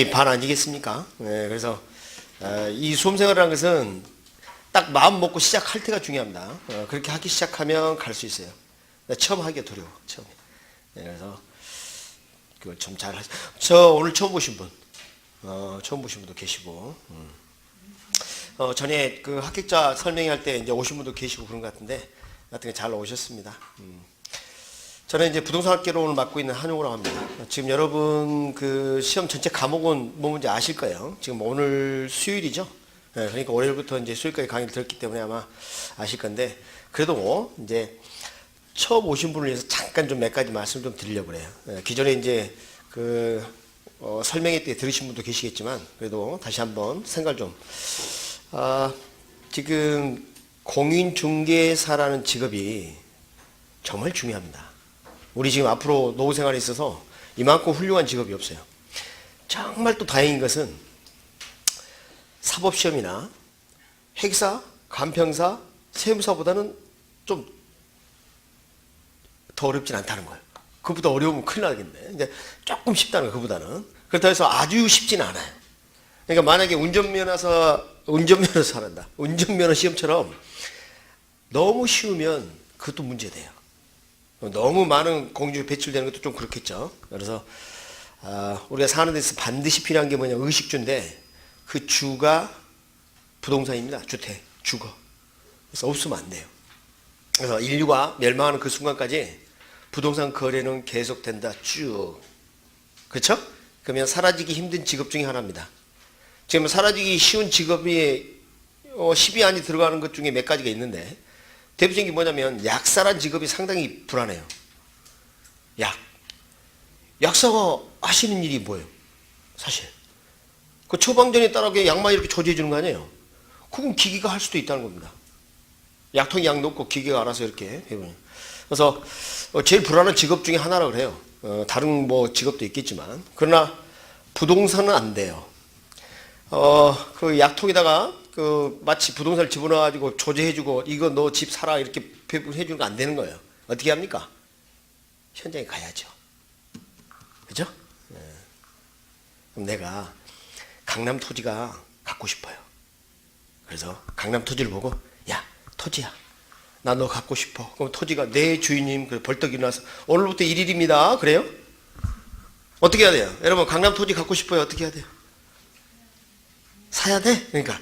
반 아니겠습니까? 네, 그래서 이 수험생활이라는 것은 딱 마음 먹고 시작할 때가 중요합니다. 그렇게 하기 시작하면 갈 수 있어요. 처음 하기가 두려워. 처음에. 네, 그래서 그걸 좀 잘 하죠. 저 오늘 처음 보신 분, 처음 보신 분도 계시고, 전에 그 합격자 설명할 때 이제 오신 분도 계시고 그런 것 같은데, 하여튼 잘 오셨습니다. 저는 이제 부동산 학계로 오늘 맡고 있는 한용우라고 합니다. 지금 여러분 그 시험 전체 과목은 뭐 뭔지 아실 거예요. 지금 오늘 수요일이죠. 네, 그러니까 월요일부터 이제 수요일까지 강의를 들었기 때문에 아마 아실 건데, 그래도 이제 처음 오신 분을 위해서 잠깐 좀 몇 가지 말씀 좀 드리려고 그래요. 네, 기존에 이제 그 설명회 때 들으신 분도 계시겠지만, 그래도 다시 한번 생각 좀. 지금 공인중개사라는 직업이 정말 중요합니다. 우리 지금 앞으로 노후 생활에 있어서 이만큼 훌륭한 직업이 없어요. 정말 또 다행인 것은 사법시험이나 회계사, 간평사, 세무사보다는 좀 더 어렵진 않다는 거예요. 그보다 어려우면 큰일 나겠네. 이제 조금 쉽다는 거예요, 그보다는. 그렇다고 해서 아주 쉽진 않아요. 그러니까 만약에 운전면허사 한다. 운전면허 시험처럼 너무 쉬우면 그것도 문제돼요. 너무 많은 공중에 배출되는 것도 좀 그렇겠죠. 그래서 우리가 사는 데서 반드시 필요한 게 뭐냐, 의식주인데 그 주가 부동산입니다. 주택, 주거. 그래서 없으면 안 돼요. 그래서 인류가 멸망하는 그 순간까지 부동산 거래는 계속된다. 쭉. 그렇죠? 그러면 사라지기 힘든 직업 중에 하나입니다. 지금 사라지기 쉬운 직업이 10위 안에 들어가는 것 중에 몇 가지가 있는데, 대표적인 게 뭐냐면 약사란 직업이 상당히 불안해요. 약사가 하시는 일이 뭐예요? 사실 그 처방전에 따라 약만 이렇게 조제해 주는 거 아니에요? 그건 기계가 할 수도 있다는 겁니다. 약통에 약 넣고 기계가 알아서 이렇게 해보는. 그래서 제일 불안한 직업 중에 하나라고 그래요. 다른 뭐 직업도 있겠지만, 그러나 부동산은 안 돼요. 그 약통에다가 그 마치 부동산을 집어넣어가지고 조제해주고 이거 너 집 사라 이렇게 배분해주는 거 안 되는 거예요. 어떻게 합니까? 현장에 가야죠. 그죠? 네. 그럼 내가 강남 토지가 갖고 싶어요. 그래서 강남 토지를 보고, 야, 토지야, 나 너 갖고 싶어. 그럼 토지가, 네 주인님, 그래 벌떡 일어나서 오늘부터 1일입니다. 그래요? 어떻게 해야 돼요? 여러분, 강남 토지 갖고 싶어요. 어떻게 해야 돼요? 사야 돼? 그러니까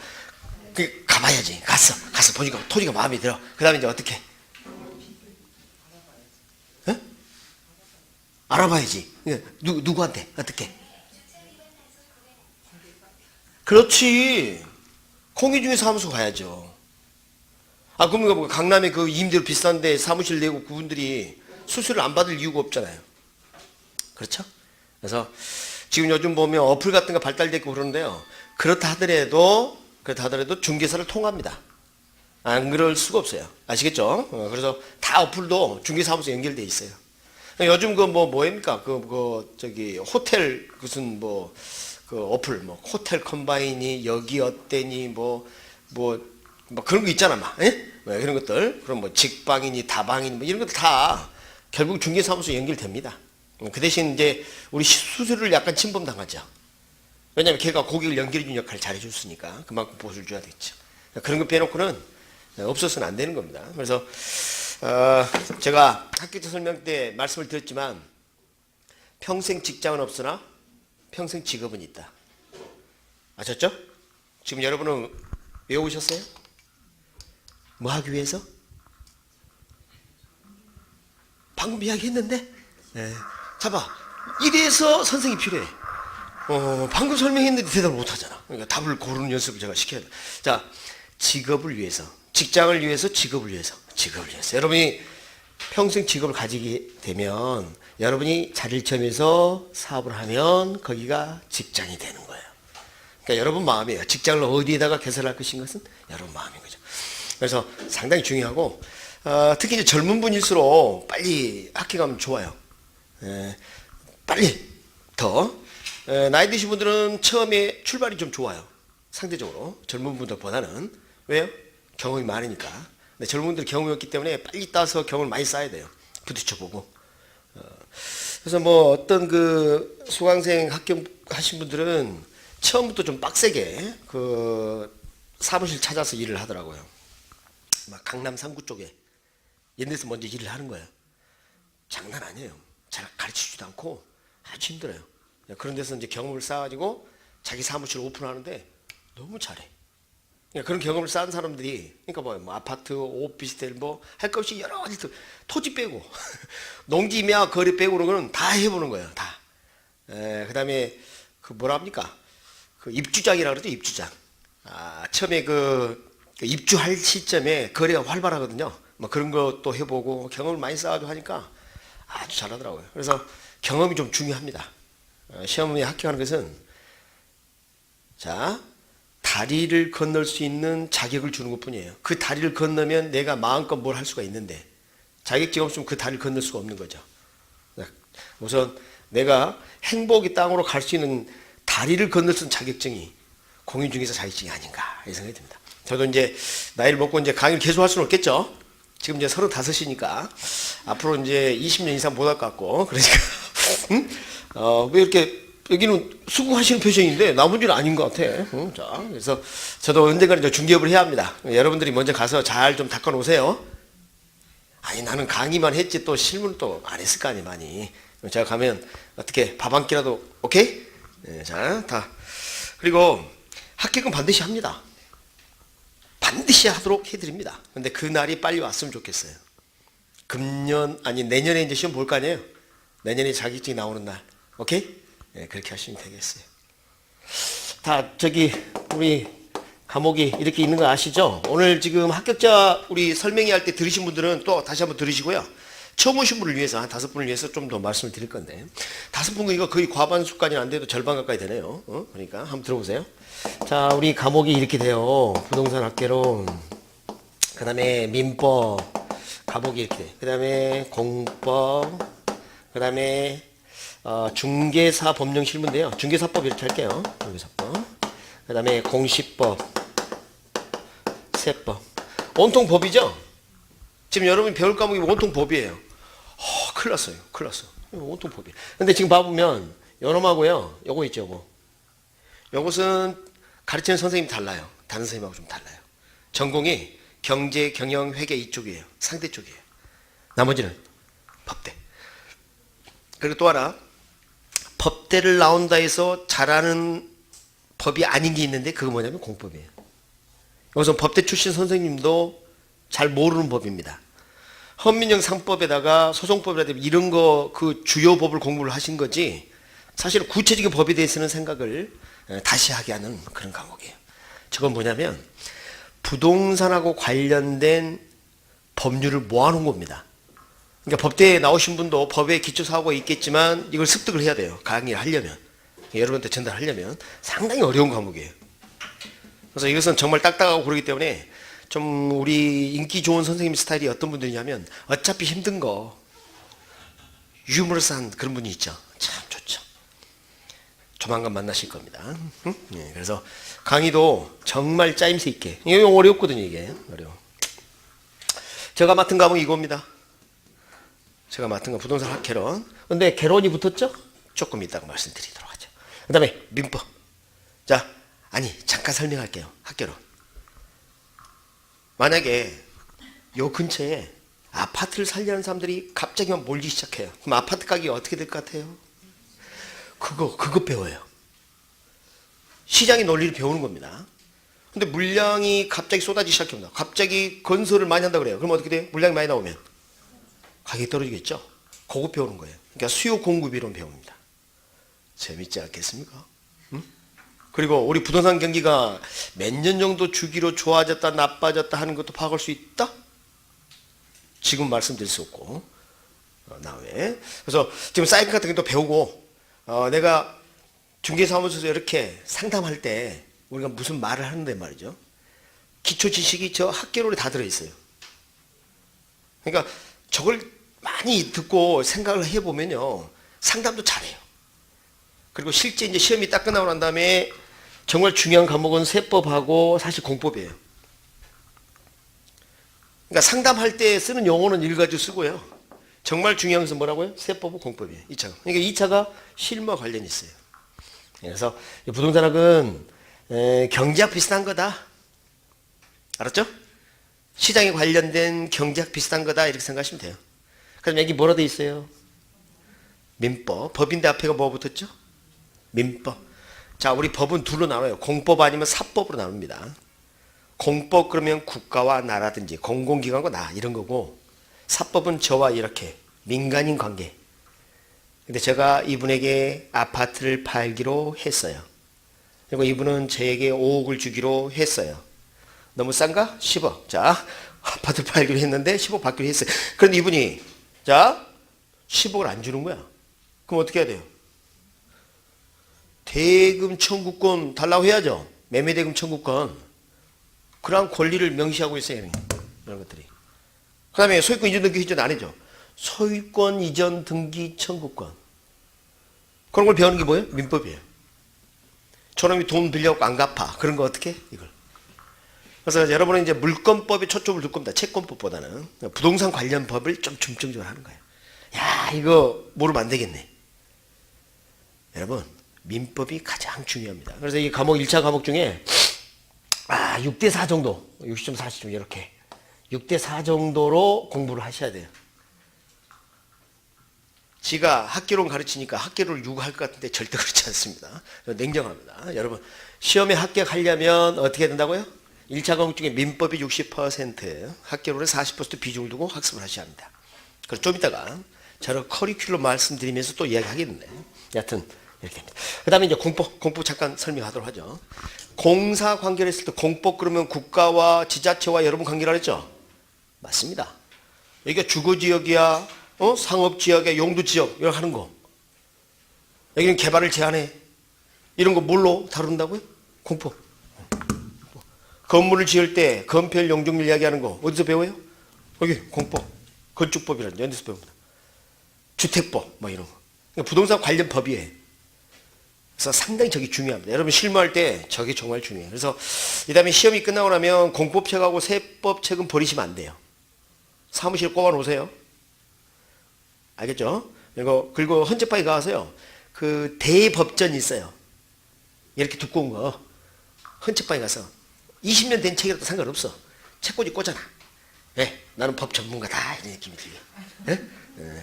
가봐야지. 가서 보니까 토지가 마음에 들어. 그 다음에 이제 어떻게? 에? 알아봐야지. 누구한테? 어떻게? 그렇지. 공인중개사무소 가야죠. 그러면 뭐 강남에 그 임대료 비싼데 사무실 내고 그분들이 수수료를 안 받을 이유가 없잖아요. 그렇죠? 그래서 지금 요즘 보면 어플 같은 거 발달되고 그러는데요. 그렇다 하더라도 중개사를 통합니다. 안 그럴 수가 없어요. 아시겠죠? 그래서 다 어플도 중개사무소 연결돼 있어요. 요즘 그 뭐입니까? 호텔 무슨 그 어플 호텔 컴바인이 여기 어때니 그런 거 있잖아, 막. 그런 것들. 그럼 직방이니 다방이니 이런 것들 다 결국 중개사무소 연결됩니다. 그 대신 이제 우리 수수료를 약간 침범당하죠. 왜냐하면 걔가 고객을 연결해주는 역할을 잘해줬으니까 그만큼 보수를 줘야 되겠죠. 그런 거 빼놓고는 없어서는 안 되는 겁니다. 그래서 제가 학교에서 설명 때 말씀을 드렸지만, 평생 직장은 없으나 평생 직업은 있다. 아셨죠? 지금 여러분은 외우셨어요? 뭐 하기 위해서? 방금 이야기했는데? 네. 잡아. 이래서 선생이 필요해. 방금 설명했는데 대답을 못하잖아. 그러니까 답을 고르는 연습을 제가 시켜야 돼. 자, 직업을 위해서, 직장을 위해서, 직업을 위해서. 여러분이 평생 직업을 가지게 되면, 여러분이 자릴점에서 사업을 하면 거기가 직장이 되는 거예요. 그러니까 여러분 마음이에요. 직장을 어디에다가 개설할 것인 것은 여러분 마음인 거죠. 그래서 상당히 중요하고, 특히 이제 젊은 분일수록 빨리 학교 가면 좋아요. 빨리 더. 나이 드신 분들은 처음에 출발이 좀 좋아요. 상대적으로 젊은 분들보다는. 왜요? 경험이 많으니까. 근데 젊은 분들 경험이 없기 때문에 빨리 따서 경험을 많이 쌓아야 돼요. 부딪혀보고. 그래서 뭐 어떤 그 수강생 합격하신 분들은 처음부터 좀 빡세게 그 사무실 찾아서 일을 하더라고요. 막 강남 3구 쪽에 이런 데서 먼저 일을 하는 거예요. 장난 아니에요. 잘 가르치지도 않고 아주 힘들어요. 그런 데서 이제 경험을 쌓아가지고 자기 사무실 오픈하는데 너무 잘해. 그런 경험을 쌓은 사람들이, 그러니까 뭐 아파트, 오피스텔 뭐 할 것 없이 여러 가지 토지 빼고 농지며 거리 빼고 그런 거는 다 해보는 거예요. 다. 그다음에 그 뭐라 합니까? 그 입주장이라 그러죠. 입주장. 처음에 그 입주할 시점에 거래가 활발하거든요. 뭐 그런 것도 해보고 경험을 많이 쌓아가지고 하니까 아주 잘하더라고요. 그래서 경험이 좀 중요합니다. 시험에 합격하는 것은 자 다리를 건널 수 있는 자격을 주는 것뿐이에요. 그 다리를 건너면 내가 마음껏 뭘 할 수가 있는데 자격증 없으면 그 다리를 건널 수가 없는 거죠. 우선 내가 행복의 땅으로 갈 수 있는 다리를 건널 수 있는 자격증이 공인 중개사 자격증이 아닌가 이 생각이 듭니다. 저도 이제 나이를 먹고 이제 강의를 계속 할 수는 없겠죠. 지금 이제 35이니까 앞으로 이제 20년 이상 못 할 것 같고 그러니까 왜 이렇게 여기는 수긍하시는 표정인데 나머지는 아닌 것 같아. 자, 그래서 저도 언젠가는 중개업을 해야 합니다. 여러분들이 먼저 가서 잘 좀 닦아 놓으세요. 아니 나는 강의만 했지 또 실무는 또 안 했을 거 아니에요 많이. 제가 가면 어떻게 밥 한 끼라도 오케이? 네, 자, 다. 그리고 합격은 반드시 합니다. 반드시 하도록 해드립니다. 근데 그 날이 빨리 왔으면 좋겠어요. 금년 아니 내년에 이제 시험 볼 거 아니에요. 내년에 자격증이 나오는 날, 오케이? 네, 그렇게 하시면 되겠어요. 다 저기 우리 과목이 이렇게 있는 거 아시죠? 오늘 지금 합격자 우리 설명회 할 때 들으신 분들은 또 다시 한번 들으시고요. 처음 오신 분을 위해서 한 5분을 위해서 좀 더 말씀을 드릴 건데 5분 이거 거의 과반수까지 안 돼도 절반 가까이 되네요. 그러니까 한번 들어보세요. 자, 우리 과목이 이렇게 돼요. 부동산 학개론, 그 다음에 민법 과목이 이렇게 돼. 그 다음에 공법, 그 다음에 중개사 법령 실무인데요. 중개사법 이렇게 할게요. 중개사법. 그 다음에 공시법, 세법. 온통 법이죠? 지금 여러분이 배울 과목이 온통 법이에요. 큰일 났어요. 큰일 났어. 온통 법이에요. 근데 지금 봐보면 요놈하고요. 요거 있죠, 요거. 요것은 가르치는 선생님이 달라요. 다른 선생님하고 좀 달라요. 전공이 경제, 경영, 회계 이쪽이에요. 상대 쪽이에요. 나머지는 법대. 그리고 또 하나 법대를 나온다 해서 잘하는 법이 아닌 게 있는데 그거 뭐냐면 공법이에요. 여기서 법대 출신 선생님도 잘 모르는 법입니다. 헌민영 상법에다가 소송법이라든지 이런 거 그 주요 법을 공부를 하신 거지 사실은 구체적인 법에 대해서는 생각을 다시 하게 하는 그런 과목이에요. 저건 뭐냐면 부동산하고 관련된 법률을 모아놓은 겁니다. 그러니까 법대에 나오신 분도 법에 기초사고가 있겠지만 이걸 습득을 해야 돼요. 강의를 하려면. 여러분한테 전달하려면 상당히 어려운 과목이에요. 그래서 이것은 정말 딱딱하고 그러기 때문에 좀 우리 인기 좋은 선생님 스타일이 어떤 분들이냐면 어차피 힘든 거 유머러스한 그런 분이 있죠. 참 좋죠. 조만간 만나실 겁니다. 네, 그래서 강의도 정말 짜임새 있게. 이게 어렵거든요. 이게 어려워. 제가 맡은 과목이 이겁니다. 제가 맡은 건 부동산 학개론. 근데 개론이 붙었죠? 조금 이따가 말씀드리도록 하죠. 그 다음에 민법. 자, 아니 잠깐 설명할게요. 학개론. 만약에 요 근처에 아파트를 살려는 사람들이 갑자기 막 몰기 시작해요. 그럼 아파트 가격이 어떻게 될 것 같아요? 그거 배워요. 시장의 논리를 배우는 겁니다. 근데 물량이 갑자기 쏟아지기 시작합니다. 갑자기 건설을 많이 한다 그래요. 그럼 어떻게 돼요? 물량이 많이 나오면 가격이 떨어지겠죠? 그거 배우는 거예요. 그러니까 수요 공급 이론 배웁니다. 재밌지 않겠습니까? 응? 그리고 우리 부동산 경기가 몇 년 정도 주기로 좋아졌다 나빠졌다 하는 것도 파악할 수 있다? 지금 말씀드릴 수 없고 나외. 그래서 지금 사이클 같은 것도 배우고 내가 중개사무소에서 이렇게 상담할 때 우리가 무슨 말을 하는데 말이죠. 기초 지식이 저 학개론에 다 들어있어요. 그러니까 저걸 많이 듣고 생각을 해보면요. 상담도 잘해요. 그리고 실제 이제 시험이 딱 끝나고 난 다음에 정말 중요한 과목은 세법하고 사실 공법이에요. 그러니까 상담할 때 쓰는 용어는 일가지 쓰고요. 정말 중요한 것은 뭐라고요? 세법은 공법이에요. 2차가. 그러니까 2차가 실무와 관련이 있어요. 그래서 부동산학은 경제학 비슷한 거다. 알았죠? 시장에 관련된 경제학 비슷한 거다 이렇게 생각하시면 돼요. 그럼 여기 뭐라 돼 있어요? 민법. 법인데 앞에가 뭐 붙었죠? 민법. 자, 우리 법은 둘로 나눠요. 공법 아니면 사법으로 나눕니다. 공법 그러면 국가와 나라든지 공공기관과 나 이런 거고, 사법은 저와 이렇게 민간인 관계. 근데 제가 이분에게 아파트를 팔기로 했어요. 그리고 이분은 저에게 5억을 주기로 했어요. 너무 싼가? 10억. 자, 아파트 팔기로 했는데 10억 받기로 했어요. 그런데 이분이 자 10억을 안 주는 거야. 그럼 어떻게 해야 돼요? 대금 청구권 달라고 해야죠. 매매대금 청구권. 그런 권리를 명시하고 있어요. 이런 것들이. 그 다음에 소유권 이전 등기 이전 안 해죠. 소유권 이전 등기 청구권. 그런 걸 배우는 게 뭐예요? 민법이에요. 저놈이 돈 빌려갖고 안 갚아. 그런 거 어떻게 해? 이걸. 그래서 여러분은 이제 물권법에 초점을 둘 겁니다. 채권법보다는. 부동산 관련 법을 좀 중점적으로 하는 거예요. 야, 이거 모르면 안 되겠네. 여러분, 민법이 가장 중요합니다. 그래서 이 과목 1차 과목 중에 6대4 정도, 60.40 이렇게 6대4 정도로 공부를 하셔야 돼요. 지가 학계론 가르치니까 학계론을 요구할 것 같은데 절대 그렇지 않습니다. 냉정합니다. 여러분, 시험에 합격하려면 어떻게 해야 된다고요? 1차 과목 중에 민법이 60%, 학계론에 40% 비중을 두고 학습을 하셔야 합니다. 그래서 좀 이따가 저런 커리큘럼 말씀드리면서 또 이야기하겠는데, 여하튼 이렇게 됩니다. 그 다음에 이제 공법 잠깐 설명하도록 하죠. 공사 관계를 했을 때 공법 그러면 국가와 지자체와 여러분 관계를 했죠? 맞습니다. 여기가 주거지역이야, 상업지역이야, 용도지역, 이렇게 하는 거. 여기는 개발을 제한해. 이런 거 뭘로 다룬다고요? 공법. 건물을 지을 때 건폐율, 용적률 이야기하는 거 어디서 배워요? 여기 공법. 건축법이라는 데서 배웁니다. 주택법, 뭐 이런 거. 그러니까 부동산 관련 법이에요. 그래서 상당히 저게 중요합니다. 여러분 실무할 때 저게 정말 중요해요. 그래서 이 다음에 시험이 끝나고 나면 공법책하고 세법책은 버리시면 안 돼요. 사무실 꼽아 놓으세요. 알겠죠? 그리고 헌재파에 가서요. 그 대법전이 있어요. 이렇게 두꺼운 거. 헌재파에 가서 20년 된 책이라도 상관없어. 책꽂이 꽂아놔. 네, 나는 법 전문가다. 이런 느낌이 들게. 네?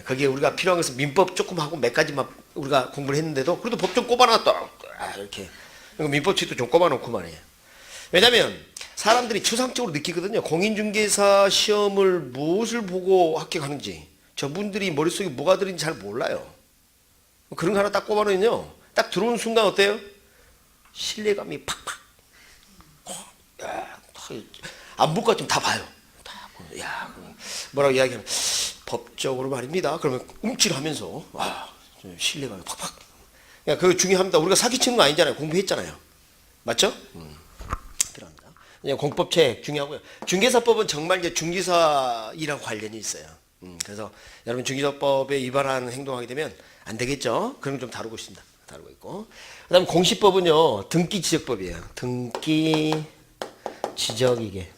거기에 우리가 필요한 것은 민법 조금 하고 몇 가지만 우리가 공부를 했는데도 그래도 법 좀 꼽아놨다. 이렇게. 민법책도 좀 꼽아놓고 말이에요. 왜냐면 사람들이 추상적으로 느끼거든요. 공인중개사 시험을 무엇을 보고 합격하는지. 저분들이 머릿속에 뭐가 들어있는지 잘 몰라요. 그런 거 하나 딱 꼽아놓으면요. 딱 들어오는 순간 어때요? 신뢰감이 팍팍. 안 볼 것 같으면 다 봐요. 야, 뭐라고 이야기하면 법적으로 말입니다. 그러면 움찔하면서 신뢰감이 팍팍. 야, 그거 중요합니다. 우리가 사기치는 거 아니잖아요. 공부했잖아요. 맞죠? 필요합니다. 공법책 중요하고요. 중개사법은 정말 이제 중개사이랑 관련이 있어요. 그래서 여러분 중개사법에 위반하는 행동하게 되면 안 되겠죠? 그런 거 좀 다루고 있습니다. 다루고 있고. 그다음 공시법은요 등기지적법이에요. 등기지적 이게.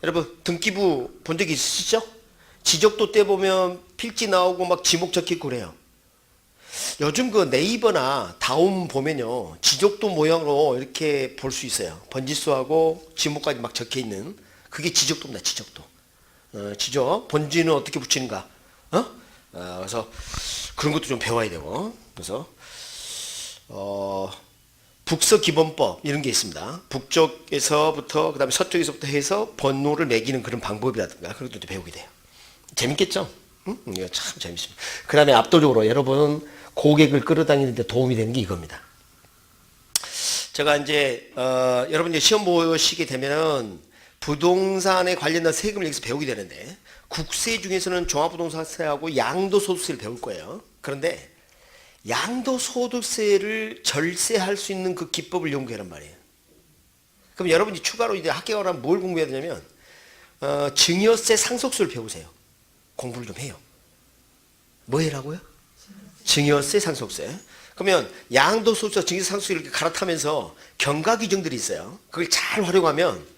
여러분 등기부 본 적 있으시죠? 지적도 때 보면 필지 나오고 막 지목 적혀있고 그래요. 요즘 그 네이버나 다움 보면요 지적도 모양으로 이렇게 볼 수 있어요. 번지수하고 지목까지 막 적혀있는 그게 지적도입니다. 지적도. 지적 본지는 어떻게 붙이는가. 그래서 그런 것도 좀 배워야 되고. 그래서 북서기본법 이런 게 있습니다. 북쪽에서부터 그다음에 서쪽에서부터 해서 번호를 매기는 그런 방법이라든가 그런 것도 배우게 돼요. 재밌겠죠? 이거 참 재밌습니다. 그 다음에 압도적으로 여러분 고객을 끌어당기는 데 도움이 되는 게 이겁니다. 제가 이제 여러분 이제 시험 보시게 되면은 부동산에 관련된 세금을 여기서 배우게 되는데 국세 중에서는 종합부동산세하고 양도소득세를 배울 거예요. 그런데 양도소득세를 절세할 수 있는 그 기법을 연구하란 말이에요. 그럼 여러분이 추가로 이제 합격을 하면 뭘 공부해야 되냐면 증여세 상속세를 배우세요. 공부를 좀 해요. 뭐 해라고요? 증여세 상속세. 그러면 양도소득세, 증여세 상속세 이렇게 갈아타면서 경과 규정들이 있어요. 그걸 잘 활용하면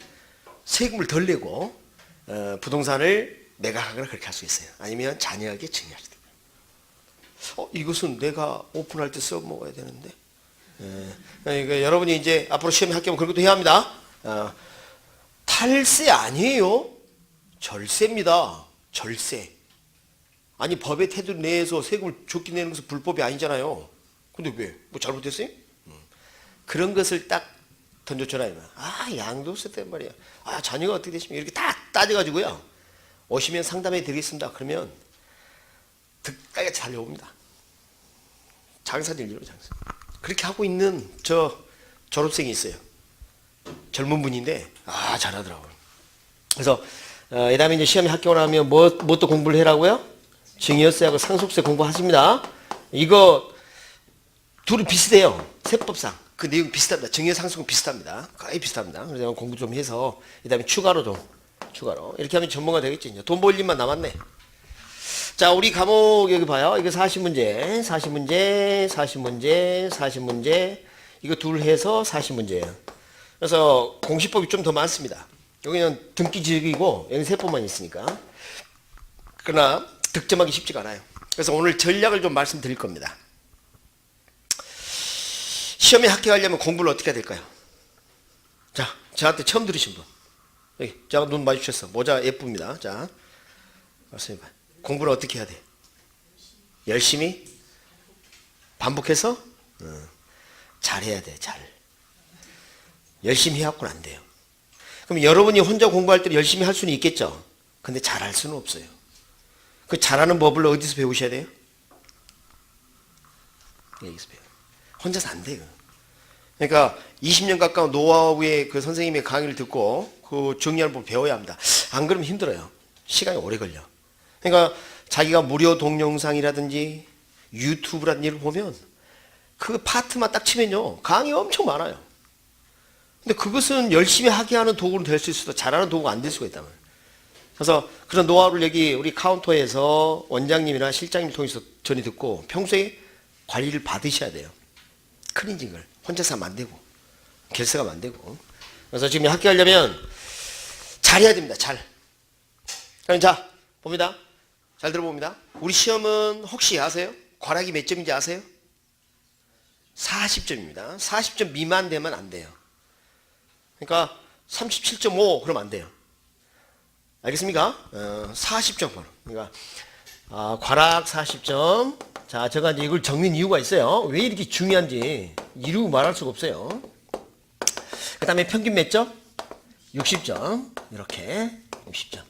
세금을 덜 내고 부동산을 매각하거나 그렇게 할 수 있어요. 아니면 자녀에게 증여할 수도 있고요. 이것은 내가 오픈할 때 써먹어야 되는데. 그러니까 여러분이 이제 앞으로 시험에 합격하면 그런 것도 해야 합니다. 탈세 아니에요. 절세입니다. 절세. 아니 법의 테두리 내에서 세금을 적게 내는 것은 불법이 아니잖아요. 근데 왜? 뭐 잘못했어요? 그런 것을 딱 던져줘라. 양도세 때문에 말이야. 자녀가 어떻게 되시면 이렇게 다 따져가지고요. 오시면 상담해 드리겠습니다. 그러면 득다가 잘 옵니다. 장사진리로 장사. 그렇게 하고 있는 저 졸업생이 있어요. 젊은 분인데 잘하더라고요. 그래서 이 다음에 이제 시험에 합격을 하면 뭐 또 공부를 해라고요? 증여세하고 상속세 공부하십니다. 이거 둘이 비슷해요. 세법상. 그 내용 비슷합니다. 증여 상속은 비슷합니다. 거의 비슷합니다. 그래서 공부 좀 해서 이 다음에 추가로 이렇게 하면 전문가 되겠지. 이제 돈 벌 일만 남았네. 자, 우리 과목 여기 봐요. 이거 40문제, 40문제, 40문제, 40문제. 이거 둘 해서 40문제예요. 그래서 공시법이 좀 더 많습니다. 여기는 등기직이고 여기 세법만 있으니까. 그러나 득점하기 쉽지가 않아요. 그래서 오늘 전략을 좀 말씀드릴 겁니다. 시험에 합격하려면 공부를 어떻게 해야 될까요? 자, 저한테 처음 들으신 분. 여기, 제가 눈 마주쳤어. 모자 예쁩니다. 자, 말씀해봐. 공부를 어떻게 해야 돼? 열심히? 반복해서? 잘해야 돼, 잘. 열심히 해갖고는 안 돼요. 그럼 여러분이 혼자 공부할 때 열심히 할 수는 있겠죠? 근데 잘할 수는 없어요. 그 잘하는 법을 어디서 배우셔야 돼요? 여기서 배워요. 혼자서 안 돼요. 그러니까 20년 가까운 노하우의 그 선생님의 강의를 듣고 그 정리하는 법을 배워야 합니다. 안 그러면 힘들어요. 시간이 오래 걸려. 그러니까 자기가 무료 동영상이라든지 유튜브라든지 를 보면 그 파트만 딱 치면요. 강의 엄청 많아요. 근데 그것은 열심히 하게 하는 도구로 될 수 있어도 잘하는 도구가 안 될 수가 있단 말이에요. 그래서 그런 노하우를 여기 우리 카운터에서 원장님이나 실장님을 통해서 전해 듣고 평소에 관리를 받으셔야 돼요. 클렌징을. 혼자서 하면 안 되고 결석하면 안 되고. 그래서 지금 합격하려면 잘해야 됩니다. 잘. 그럼 자 봅니다. 잘 들어봅니다. 우리 시험은 혹시 아세요? 괄학이 몇 점인지 아세요? 40점입니다. 40점 미만 되면 안 돼요. 그러니까 37.5 그러면 안 돼요. 알겠습니까? 40점 바로. 그러니까 괄학 40점. 자, 제가 이제 이걸 적는 이유가 있어요. 왜 이렇게 중요한지 이루 말할 수가 없어요. 그 다음에 평균 몇 점? 60점. 이렇게 60점.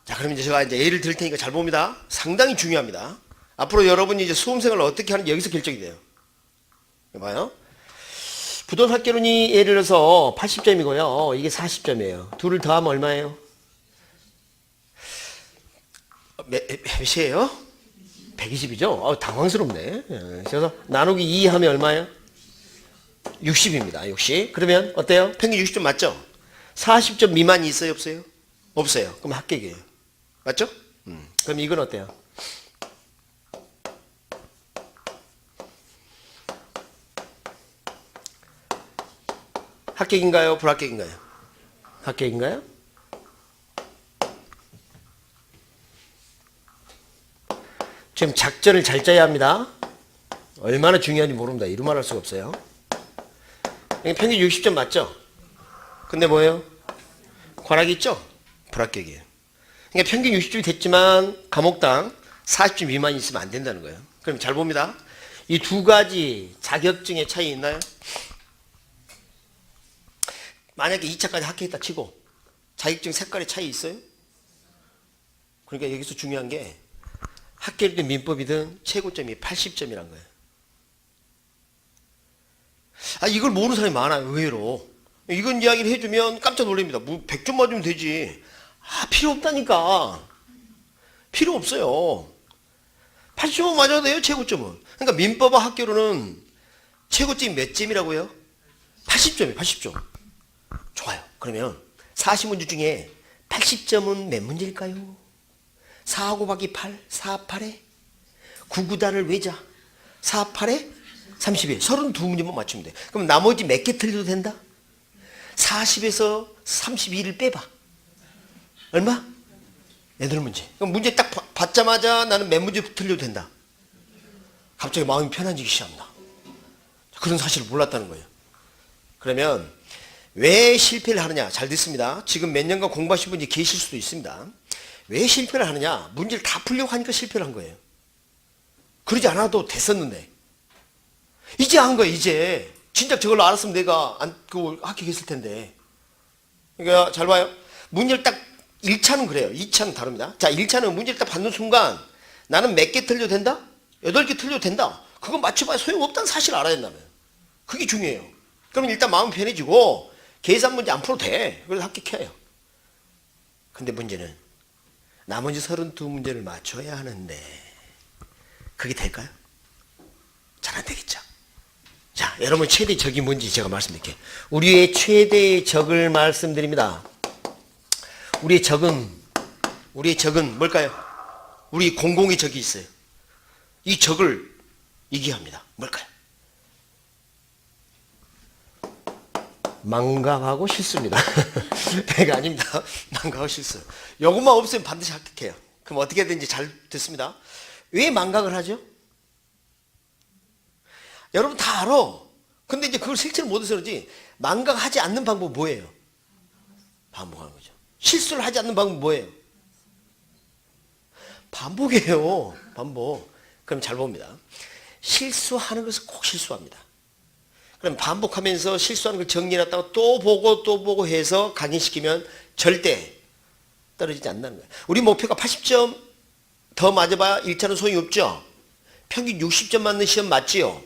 자, 그럼 이제 제가 이제 예를 들 테니까 잘 봅니다. 상당히 중요합니다. 앞으로 여러분이 이제 수험생활을 어떻게 하는지 여기서 결정이 돼요. 봐요. 부동산개론이 예를 들어서 80점이고요. 이게 40점이에요. 둘을 더하면 얼마예요? 몇이에요? 120이죠? 당황스럽네. 그래서 나누기 2 하면 얼마예요? 60입니다. 60. 그러면 어때요? 평균 60점 맞죠? 40점 미만이 있어요? 없어요? 없어요. 그럼 합격이에요. 맞죠? 그럼 이건 어때요? 합격인가요? 불합격인가요? 합격인가요? 지금 작전을 잘 짜야 합니다. 얼마나 중요한지 모릅니다. 이루 말할 수가 없어요. 평균 60점 맞죠? 근데 뭐예요? 괄학이 있죠? 불합격이에요. 그러니까 평균 60점이 됐지만 과목당 40점 미만이 있으면 안 된다는 거예요. 그럼 잘 봅니다. 이 두 가지 자격증의 차이 있나요? 만약에 2차까지 합격했다 치고 자격증 색깔의 차이 있어요? 그러니까 여기서 중요한 게 합격이든 민법이든 최고점이 80점이란 거예요. 이걸 모르는 사람이 많아요. 의외로. 이건 이야기를 해주면 깜짝 놀랍니다. 뭐 100점 맞으면 되지. 필요 없다니까. 필요 없어요. 80점은 맞아야 돼요. 최고점은. 그러니까 민법과 학교로는 최고점이 몇 점이라고요? 80점이에요. 80점. 좋아요. 그러면 40문제 중에 80점은 몇 문제일까요? 4 곱하기 8, 4, 8에 9, 9다를 외자 4, 8에 31, 32문제만 맞추면 돼. 그럼 나머지 몇 개 틀려도 된다? 40에서 32를 빼봐. 얼마? 애들 문제. 그럼 문제 딱 받자마자 나는 몇 문제 틀려도 된다. 갑자기 마음이 편해지기 시작합니다. 그런 사실을 몰랐다는 거예요. 그러면 왜 실패를 하느냐? 잘 듣습니다. 지금 몇 년간 공부하신 분이 계실 수도 있습니다. 왜 실패를 하느냐? 문제를 다 풀려고 하니까 실패를 한 거예요. 그러지 않아도 됐었는데. 이제 한 거예요, 이제. 진작 저걸 알았으면 내가 그거 합격했을 텐데. 그러니까 잘 봐요. 문제를 딱 1차는 그래요. 2차는 다릅니다. 자, 1차는 문제를 딱 받는 순간 나는 몇 개 틀려도 된다? 8개 틀려도 된다. 그거 맞춰봐야 소용없다는 사실을 알아야 된다면. 그게 중요해요. 그러면 일단 마음 편해지고 계산 문제 안 풀어도 돼. 그래서 합격해요. 근데 문제는 나머지 32문제를 맞춰야 하는데 그게 될까요? 잘 안 되겠죠. 자, 여러분 최대의 적이 뭔지 제가 말씀드릴게요. 우리의 최대의 적을 말씀드립니다. 우리의 적은 뭘까요? 우리 공공의 적이 있어요. 이 적을 이겨야 합니다. 뭘까요? 망각하고 실수입니다. 배가 아닙니다. 망각하고 실수. 요것만 없으면 반드시 합격해요. 그럼 어떻게 되는지 잘 듣습니다. 왜 망각을 하죠? 여러분 다 알아. 근데 이제 그걸 실체를 못해서 그러지. 망각하지 않는 방법은 뭐예요? 반복하는 거죠. 실수를 하지 않는 방법은 뭐예요? 반복이에요. 반복. 그럼 잘 봅니다. 실수하는 것은 꼭 실수합니다. 그럼 반복하면서 실수하는 걸 정리해놨다가 또 보고 해서 각인시키면 절대 떨어지지 않는다는 거예요. 우리 목표가 80점 더 맞아봐야 1차는 소용이 없죠. 평균 60점 맞는 시험 맞지요.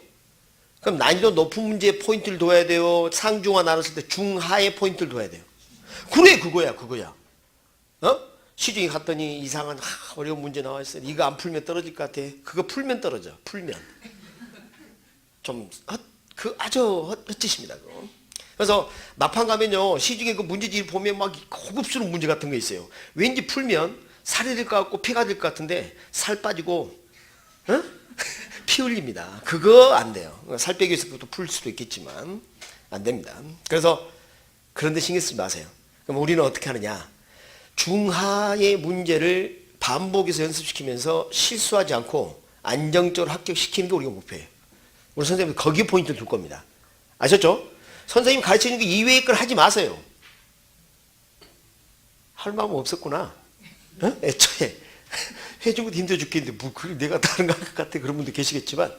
그럼 난이도 높은 문제에 포인트를 둬야 돼요. 상중하 나눴을 때 중하의 포인트를 둬야 돼요. 그래 그거야. 시중에 갔더니 이상한 어려운 문제 나와있어. 이거 안 풀면 떨어질 것 같아. 그거 풀면 떨어져. 풀면. 좀 아주 헛짓입니다. 그거. 그래서 막판 가면요. 시중에 그 문제집 보면 막 고급스러운 문제 같은 거 있어요. 왠지 풀면 살이 될 것 같고 피가 될 것 같은데 살 빠지고 피 흘립니다. 그거 안 돼요. 살 빼기 위해서 그것도 풀 수도 있겠지만 안 됩니다. 그래서 그런 데 신경 쓰지 마세요. 그럼 우리는 어떻게 하느냐. 중하의 문제를 반복해서 연습시키면서 실수하지 않고 안정적으로 합격시키는 게 우리가 목표예요. 우리 선생님은 거기에 포인트를 둘 겁니다. 아셨죠? 선생님 가르치는 게 이외의 걸 하지 마세요. 할 마음 없었구나. 애초에 해준 것도 힘들어 죽겠는데 뭐 내가 다른 거 할 것 같아. 그런 분도 계시겠지만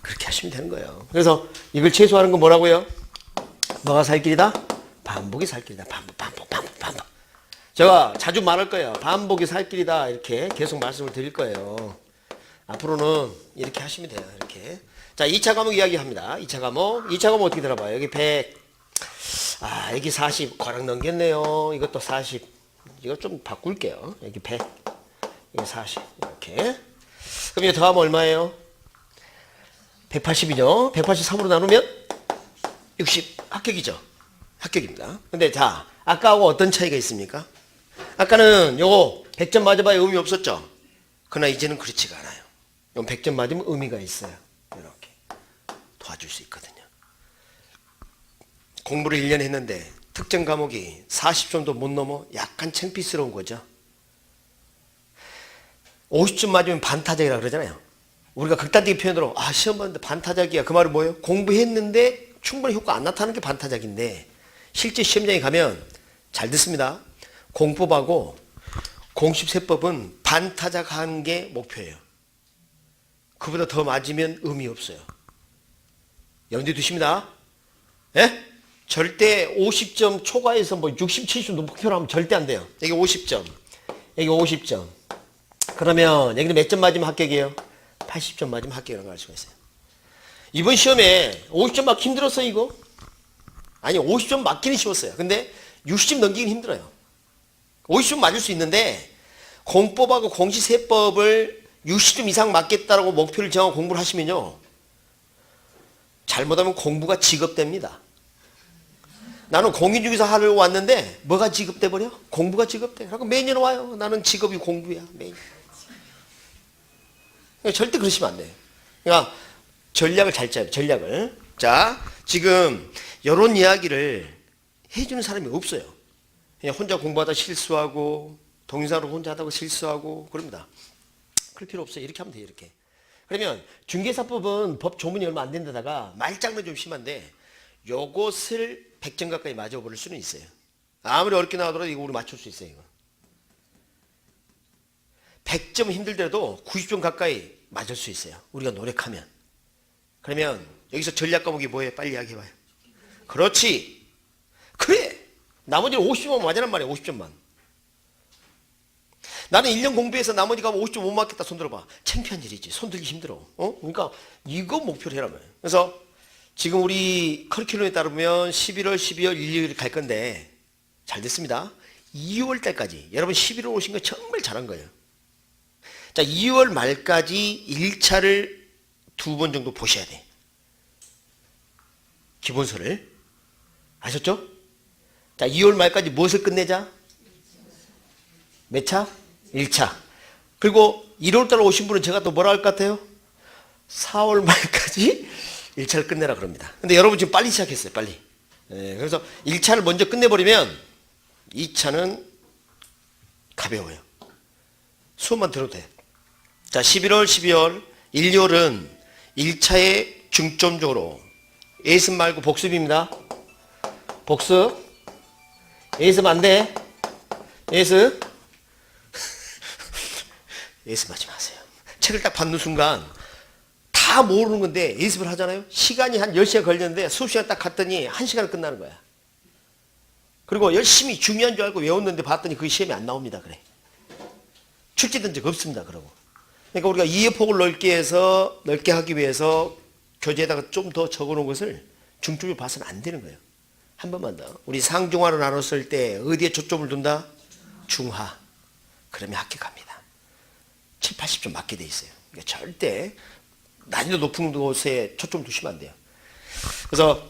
그렇게 하시면 되는 거예요. 그래서 이걸 최소화하는 건 뭐라고요? 뭐가 살 길이다? 반복이 살 길이다. 반복. 제가 자주 말할 거예요. 반복이 살 길이다. 이렇게 계속 말씀을 드릴 거예요. 앞으로는 이렇게 하시면 돼요. 이렇게. 자, 2차 과목 이야기합니다. 2차 과목 어떻게 들어봐요? 여기 100. 여기 40. 과락 넘겼네요. 이것도 40. 이거 좀 바꿀게요. 여기 100. 여기 40. 이렇게. 그럼 이거 더하면 얼마예요? 180이죠. 183으로 나누면 60. 합격이죠. 합격입니다. 근데 자, 아까하고 어떤 차이가 있습니까? 아까는 요거 100점 맞아봐야 의미 없었죠? 그러나 이제는 그렇지가 않아요. 이건 100점 맞으면 의미가 있어요. 이렇게 도와줄 수 있거든요. 공부를 1년 했는데 특정 과목이 40점도 못 넘어 약간 창피스러운 거죠. 50점 맞으면 반타작이라 그러잖아요. 우리가 극단적인 표현으로 시험 봤는데 반타작이야. 그 말은 뭐예요? 공부했는데 충분히 효과 안 나타나는 게 반타작인데 실제 시험장에 가면 잘 듣습니다. 공법하고 공식세법은 반타작하는 게 목표예요. 그보다 더 맞으면 의미 없어요. 염두에 두십니다. 예? 절대 50점 초과해서 뭐 60, 70도 목표로 하면 절대 안 돼요. 여기 50점. 여기 50점. 그러면 여기는 몇 점 맞으면 합격이에요? 80점 맞으면 합격이라고 할 수가 있어요. 이번 시험에 50점 맞기 힘들었어요, 이거? 아니, 50점 맞기는 쉬웠어요. 근데 60점 넘기긴 힘들어요. 50점 맞을 수 있는데 공법하고 공시세법을 60점 이상 맞겠다라고 목표를 정하고 공부를 하시면요. 잘못하면 공부가 직업됩니다. 나는 공인중개사 하려고 왔는데 뭐가 직업돼 버려? 공부가 직업돼. 그러니까 매년 와요. 나는 직업이 공부야. 매년. 그러니까 절대 그러시면 안 돼요. 그러니까 전략을 잘 짜요. 전략을. 자, 지금 이런 이야기를 해주는 사람이 없어요. 그냥 혼자 공부하다 실수하고 동영상으로 혼자 하다가 실수하고 그럽니다. 그럴 필요 없어요. 이렇게 하면 돼요. 이렇게. 그러면 중개사법은 법 조문이 얼마 안 된 데다가 말장난 좀 심한데 요것을 100점 가까이 맞아버릴 수는 있어요. 아무리 어렵게 나오더라도 이거 우리 맞출 수 있어요. 이거. 100점 힘들더라도 90점 가까이 맞을 수 있어요. 우리가 노력하면. 그러면 여기서 전략 과목이 뭐예요? 빨리 이야기해봐요. 그렇지. 그래. 나머지는 50점만 맞으란 말이야. 50점만. 나는 1년 공부해서 나머지 가면 50점 못 맞겠다. 손 들어봐. 창피한 일이지. 손 들기 힘들어. 그러니까 이거 목표로 해라면. 그래서 지금 우리 커리큘럼에 따르면 11월, 12월, 1, 2월 갈 건데 잘 됐습니다. 2월 달까지. 여러분 11월 오신 거 정말 잘한 거예요. 자, 2월 말까지 1차를 2번 정도 보셔야 돼. 기본서를. 아셨죠? 자, 2월 말까지 무엇을 끝내자? 몇 차? 1차. 그리고 1월달 오신 분은 제가 또 뭐라 할 것 같아요? 4월 말까지 1차를 끝내라 그럽니다. 근데 여러분 지금 빨리 시작했어요. 빨리. 그래서 1차를 먼저 끝내버리면 2차는 가벼워요. 수업만 들어도 돼. 자, 11월, 12월, 1, 2월은 1차에 중점적으로 예습 말고 복습입니다. 복습. 예습 안 돼. 예습. 예습하지 마세요. 책을 딱 받는 순간 다 모르는 건데 예습을 하잖아요. 시간이 한 10시간 걸렸는데 수업 시간 딱 갔더니 1시간을 끝나는 거야. 그리고 열심히 중요한 줄 알고 외웠는데 봤더니 그 시험이 안 나옵니다. 그래. 출제된 적 없습니다. 그러고. 그러니까 우리가 이해 폭을 넓게 하기 위해서 교재에다가 좀 더 적어놓은 것을 중점을 봐서는 안 되는 거예요. 한 번만 더. 우리 상중하로 나눴을 때 어디에 초점을 둔다? 중하. 그러면 합격합니다. 7, 80점 맞게 돼 있어요. 그러니까 절대 난이도 높은 곳에 초점 두시면 안 돼요. 그래서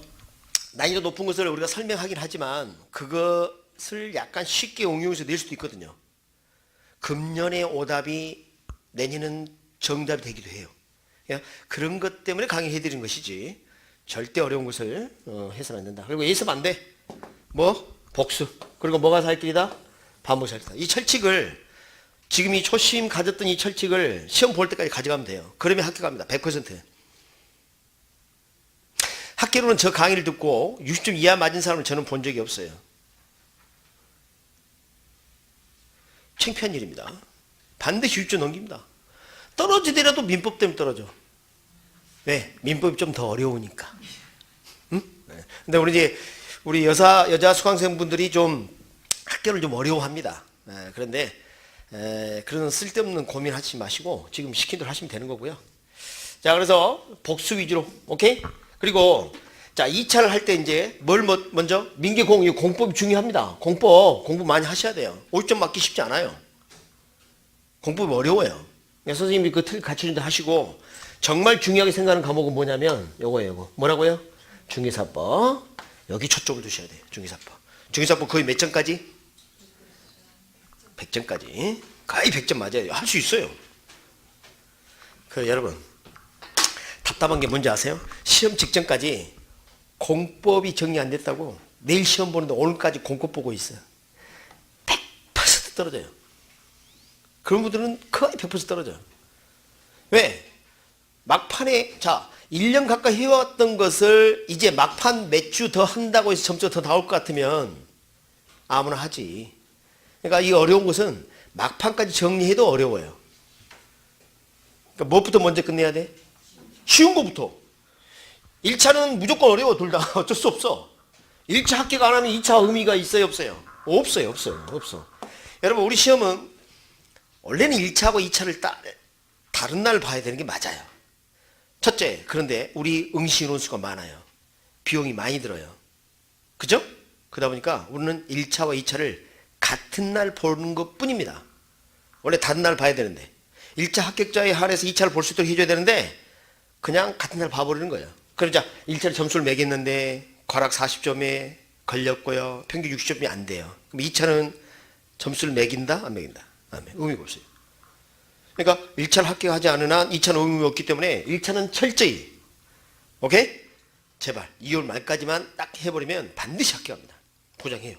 난이도 높은 것을 우리가 설명하긴 하지만 그것을 약간 쉽게 응용해서 낼 수도 있거든요. 금년의 오답이 내년은 정답이 되기도 해요. 그러니까 그런 것 때문에 강의해드리는 것이지 절대 어려운 것을 해서는 안 된다. 그리고 예습 안 돼. 뭐? 복수. 그리고 뭐가 살 길이다? 반복할 길이다. 이 철칙을 지금 이 초심 가졌던 이 철칙을 시험 볼 때까지 가져가면 돼요. 그러면 합격합니다. 100%. 학교로는 저 강의를 듣고 60점 이하 맞은 사람을 저는 본 적이 없어요. 창피한 일입니다. 반드시 60점 넘깁니다. 떨어지더라도 민법 때문에 떨어져. 왜? 민법이 좀 더 어려우니까. 응? 네. 근데 우리 여자 수강생분들이 좀 학교를 좀 어려워합니다. 그런데 그런 쓸데없는 고민하지 마시고 지금 시킨 대로 하시면 되는 거고요. 자, 그래서 복수 위주로. 오케이? 그리고 자, 2차를 할 때 이제 뭘 먼저? 민계공, 이 공법이 중요합니다. 공부 많이 하셔야 돼요. 50점 맞기 쉽지 않아요. 공법이 어려워요. 선생님이 그 틀 갖춰준다 하시고 정말 중요하게 생각하는 과목은 뭐냐면 요거. 뭐라고요? 중개사법. 여기 초점을 두셔야 돼요. 중개사법 거의 몇 점까지? 100점까지. 거의 100점 맞아요. 할 수 있어요. 여러분 답답한 게 뭔지 아세요? 시험 직전까지 공법이 정리 안 됐다고 내일 시험 보는데 오늘까지 공법 보고 있어요. 100% 떨어져요. 그런 분들은 거의 100% 떨어져요. 왜? 막판에 1년 가까이 해왔던 것을 이제 막판 몇 주 더 한다고 해서 점수가 더 나올 것 같으면 아무나 하지. 그러니까 이 어려운 것은 막판까지 정리해도 어려워요. 그러니까 무엇부터 먼저 끝내야 돼? 쉬운 거부터. 1차는 무조건 어려워. 둘 다. 어쩔 수 없어. 1차 합격 안 하면 2차 의미가 있어요? 없어요? 없어. 여러분 우리 시험은 원래는 1차하고 2차를 다른 날 봐야 되는 게 맞아요. 첫째, 그런데 우리 응시 인원수가 많아요. 비용이 많이 들어요. 그죠? 그러다 보니까 우리는 1차와 2차를 같은 날 보는 것 뿐입니다. 원래 다른 날 봐야 되는데 1차 합격자에 한해서 2차를 볼 수 있도록 해줘야 되는데 그냥 같은 날 봐버리는 거예요. 그러자 1차를 점수를 매겼는데 과락 40점에 걸렸고요. 평균 60점이 안 돼요. 그럼 2차는 점수를 매긴다? 안 매긴다? 안 매. 의미가 없어요. 그러니까 1차를 합격하지 않은 한 2차는 의미가 없기 때문에 1차는 철저히 오케이? 제발 2월 말까지만 딱 해버리면 반드시 합격합니다. 보장해요.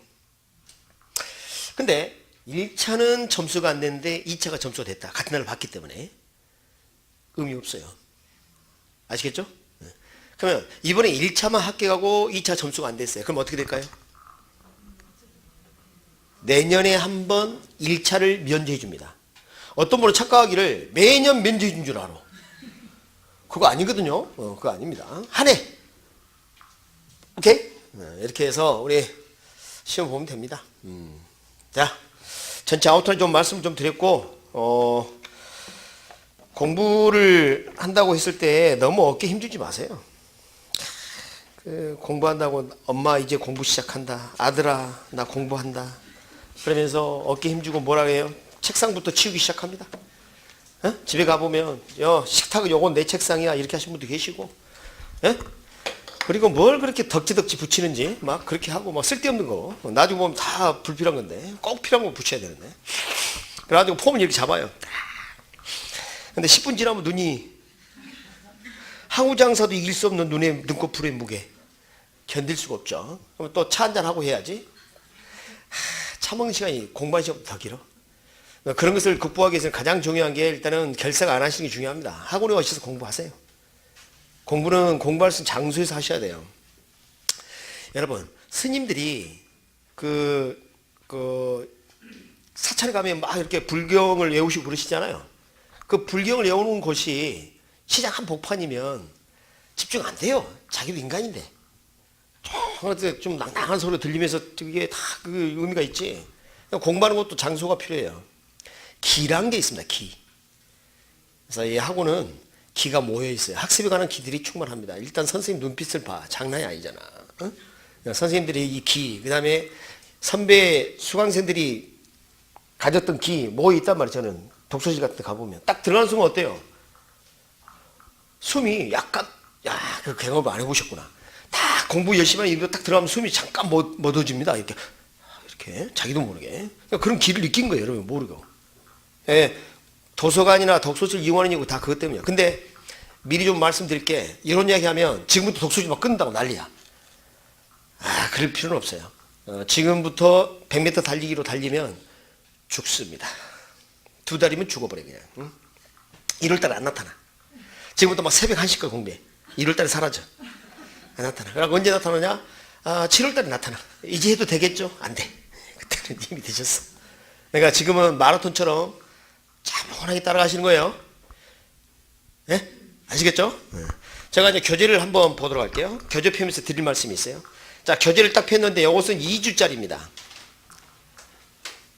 근데 1차는 점수가 안 됐는데 2차가 점수가 됐다. 같은 날을 봤기 때문에 의미 없어요. 아시겠죠? 그러면 이번에 1차만 합격하고 2차 점수가 안 됐어요. 그럼 어떻게 될까요? 내년에 한 번 1차를 면제해 줍니다. 어떤 분은 착각하기를 매년 면제해 준 줄 알아. 그거 아니거든요. 그거 아닙니다. 한 해. 오케이? 이렇게 해서 우리 시험 보면 됩니다. 자, 전체 아웃라인 좀 말씀 좀 드렸고, 공부를 한다고 했을 때 너무 어깨 힘주지 마세요. 공부한다고 엄마 이제 공부 시작한다. 아들아 나 공부한다. 그러면서 어깨 힘주고 뭐라 해요? 책상부터 치우기 시작합니다. 집에 가보면 식탁은 요건 내 책상이야 이렇게 하시는 분도 계시고, 그리고 뭘 그렇게 덕지덕지 붙이는지 막 그렇게 하고 막 쓸데없는 거 나중에 보면 다 불필요한 건데 꼭 필요한 거 붙여야 되는데, 그래가지고 폼을 이렇게 잡아요. 근데 10분 지나면 눈이, 항우장사도 이길 수 없는 눈의 눈꺼풀의 무게 견딜 수가 없죠. 그럼 또 차 한잔 하고 해야지. 차 먹는 시간이 공부하는 시간보다 더 길어. 그런 것을 극복하기 위해서는 가장 중요한 게 일단은 결석 안 하시는 게 중요합니다. 학원에 오셔서 공부하세요. 공부는 공부할 수 있는 장소에서 하셔야 돼요. 여러분, 스님들이 사찰에 가면 막 이렇게 불경을 외우시고 그러시잖아요. 그 불경을 외우는 곳이 시장 한 복판이면 집중 안 돼요. 자기도 인간인데. 좀 낭낭한 소리 들리면서 그게 다 그 의미가 있지. 공부하는 것도 장소가 필요해요. 기란 게 있습니다. 기. 그래서 이 학원은 기가 모여 있어요. 학습에 관한 기들이 충만합니다. 일단 선생님 눈빛을 봐. 장난이 아니잖아. 선생님들이 이 기, 그 다음에 선배 수강생들이 가졌던 기, 뭐 있단 말이에요. 저는 독서실 같은 데 가보면 딱 들어가는 순간 어때요? 숨이 약간, 그 경험을 안 해보셨구나. 다 공부 열심히 하는 일도 딱 들어가면 숨이 잠깐 멎어집니다. 이렇게 자기도 모르게. 그런 기를 느낀 거예요. 여러분 모르고. 도서관이나 독서실 이용하는 이유가 다 그것 때문이에요. 근데 미리 좀 말씀드릴게. 이런 이야기 하면 지금부터 독서실 막 끊는다고 난리야. 그럴 필요는 없어요. 지금부터 100m 달리기로 달리면 죽습니다. 2달이면 죽어버려 그냥. 1월달에 안 나타나. 지금부터 막 새벽 1시까지 공부해. 1월달에 사라져. 안 나타나. 그러니까 언제 나타나냐? 7월달에 나타나. 이제 해도 되겠죠? 안 돼. 그때는 이미 되셨어. 그러니까 지금은 마라톤처럼 차분하게 따라가시는 거예요. 예? 아시겠죠? 제가 이제 교재를 한번 보도록 할게요. 교재 펴면서 드릴 말씀이 있어요. 자, 교재를 딱 폈는데 이것은 2주짜리입니다.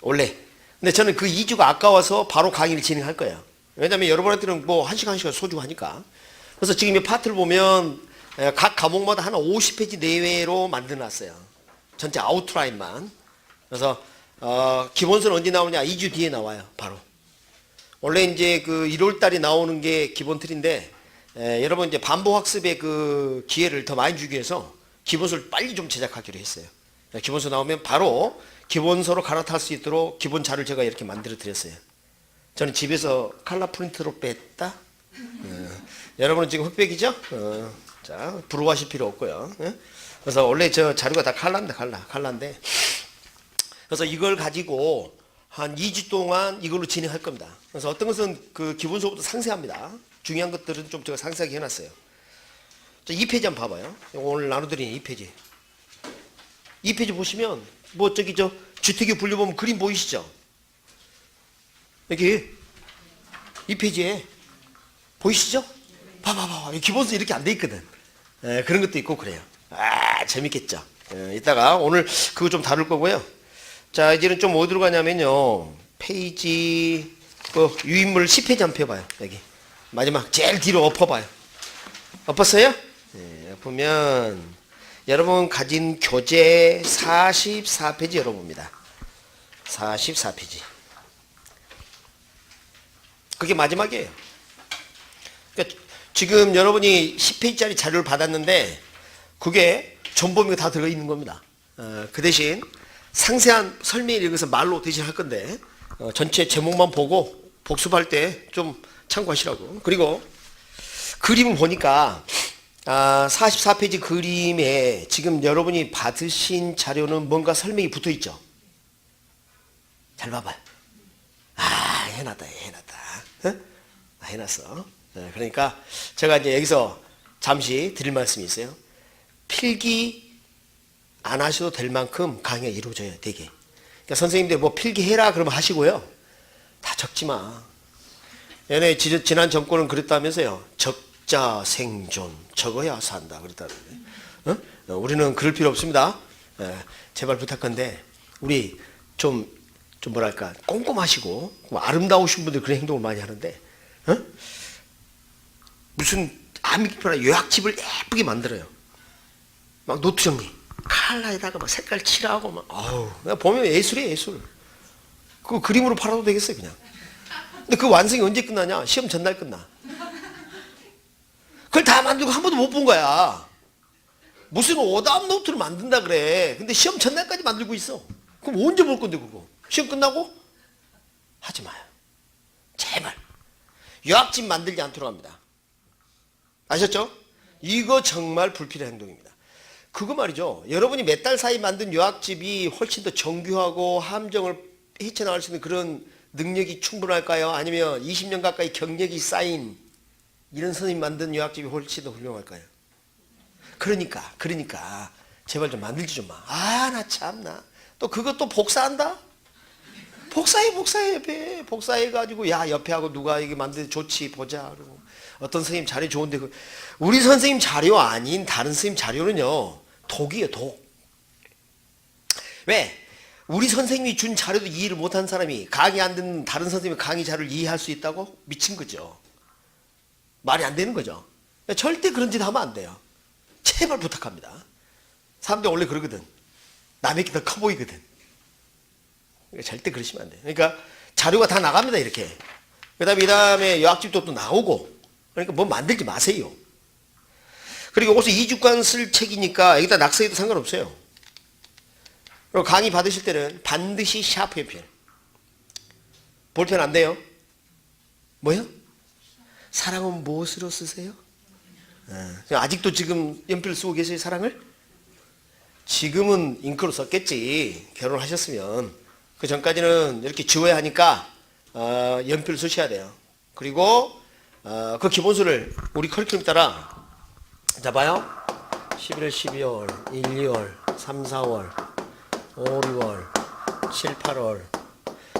원래. 근데 저는 그 2주가 아까워서 바로 강의를 진행할 거예요. 왜냐면 여러분한테는 뭐 1시간 소중하니까. 그래서 지금 이 파트를 보면 각 과목마다 한 50페이지 내외로 만들어놨어요. 전체 아웃라인만. 그래서 기본서는 언제 나오냐? 2주 뒤에 나와요. 바로. 원래 이제 그 1월달에 나오는 게 기본 틀인데, 여러분 이제 반복학습의 그 기회를 더 많이 주기 위해서 기본서를 빨리 좀 제작하기로 했어요. 기본서 나오면 바로 기본서로 갈아탈 수 있도록 기본 자료를 제가 이렇게 만들어 드렸어요. 저는 집에서 칼라 프린트로 뺐다. 여러분은 지금 흑백이죠? 자, 부러워하실 필요 없고요. 그래서 원래 저 자료가 다 칼라입니다. 칼라인데. 그래서 이걸 가지고 한 2주 동안 이걸로 진행할 겁니다. 그래서 어떤 것은 그 기본서부터 상세합니다. 중요한 것들은 좀 제가 상세하게 해놨어요. 자, 2페이지 한번 봐봐요. 오늘 나눠드린 2페이지. 2페이지 보시면 뭐 저기 주택이 분류보면 그림 보이시죠? 여기 2페이지에 보이시죠? 봐봐. 기본서 이렇게 안 돼 있거든. 그런 것도 있고 그래요. 재밌겠죠? 이따가 오늘 그거 좀 다룰 거고요. 자, 이제는 좀 어디로 가냐면요. 페이지, 유인물 10페이지 한번 펴봐요. 여기. 마지막, 제일 뒤로 엎어봐요. 엎었어요? 엎으면, 여러분 가진 교재 44페이지 열어봅니다. 44페이지. 그게 마지막이에요. 그러니까 지금 여러분이 10페이지짜리 자료를 받았는데, 그게 전범위가 다 들어가 있는 겁니다. 그 대신, 상세한 설명을 여기서 말로 대신 할 건데 전체 제목만 보고 복습할 때 좀 참고하시라고. 그리고 그림을 보니까 44페이지 그림에 지금 여러분이 받으신 자료는 뭔가 설명이 붙어 있죠. 잘 봐봐요. 아, 해놨다, 해놨다. 어? 아, 해놨어. 네, 그러니까 제가 이제 여기서 잠시 드릴 말씀이 있어요. 필기 안 하셔도 될 만큼 강의가 이루어져야 되게. 그러니까 선생님들 뭐 필기해라 그러면 하시고요. 다 적지 마. 얘네 지난 정권은 그랬다면서요. 적자 생존, 적어야 산다 그랬다는데. 어? 우리는 그럴 필요 없습니다. 제발 부탁한데 우리 좀 뭐랄까 꼼꼼하시고 아름다우신 분들 그런 행동을 많이 하는데 무슨 암기표나 요약집을 예쁘게 만들어요. 막 노트 정리, 칼라에다가 막 색깔 칠하고 막 내가 보면 예술이에요, 예술. 그거 그림으로 팔아도 되겠어요, 그냥. 근데 그 완성이 언제 끝나냐? 시험 전날 끝나. 그걸 다 만들고 한 번도 못 본 거야. 무슨 오답 노트를 만든다 그래. 근데 시험 전날까지 만들고 있어. 그럼 언제 볼 건데 그거? 시험 끝나고? 하지 마요. 제발. 요약집 만들지 않도록 합니다. 아셨죠? 이거 정말 불필요한 행동입니다. 그거 말이죠. 여러분이 몇 달 사이 만든 요약집이 훨씬 더 정교하고 함정을 헤쳐나갈 수 있는 그런 능력이 충분할까요? 아니면 20년 가까이 경력이 쌓인 이런 선생님 만든 요약집이 훨씬 더 훌륭할까요? 그러니까 제발 좀 만들지 좀 마. 나 참나. 또 그것도 복사한다? 복사해 옆에. 복사해가지고 야 옆에 하고 누가 이게 만든 좋지 보자. 그러고 어떤 선생님 자료 좋은데 우리 선생님 자료 아닌 다른 선생님 자료는요. 독이에요, 독. 왜? 우리 선생님이 준 자료도 이해를 못한 사람이 강의 안 듣는 다른 선생님의 강의 자료를 이해할 수 있다고? 미친 거죠. 말이 안 되는 거죠. 절대 그런 짓 하면 안 돼요. 제발 부탁합니다. 사람들 원래 그러거든. 남의 게 더 커 보이거든. 그러니까 절대 그러시면 안 돼요. 그러니까 자료가 다 나갑니다, 이렇게. 그 다음에 요약집도 또 나오고. 그러니까 뭐 만들지 마세요. 그리고 여기서 2주간 쓸 책이니까 여기다 낙서해도 상관없어요. 그리고 강의 받으실 때는 반드시 샤프의 펜. 볼펜 안 돼요? 뭐요? 사랑은 무엇으로 쓰세요? 아직도 지금 연필 쓰고 계세요, 사랑을? 지금은 잉크로 썼겠지. 결혼하셨으면. 그 전까지는 이렇게 지워야 하니까 연필을 쓰셔야 돼요. 그리고 그 기본수를 우리 커리큘럼 따라 자 봐요. 11월, 12월, 1, 2월, 3, 4월, 5, 6월, 7, 8월,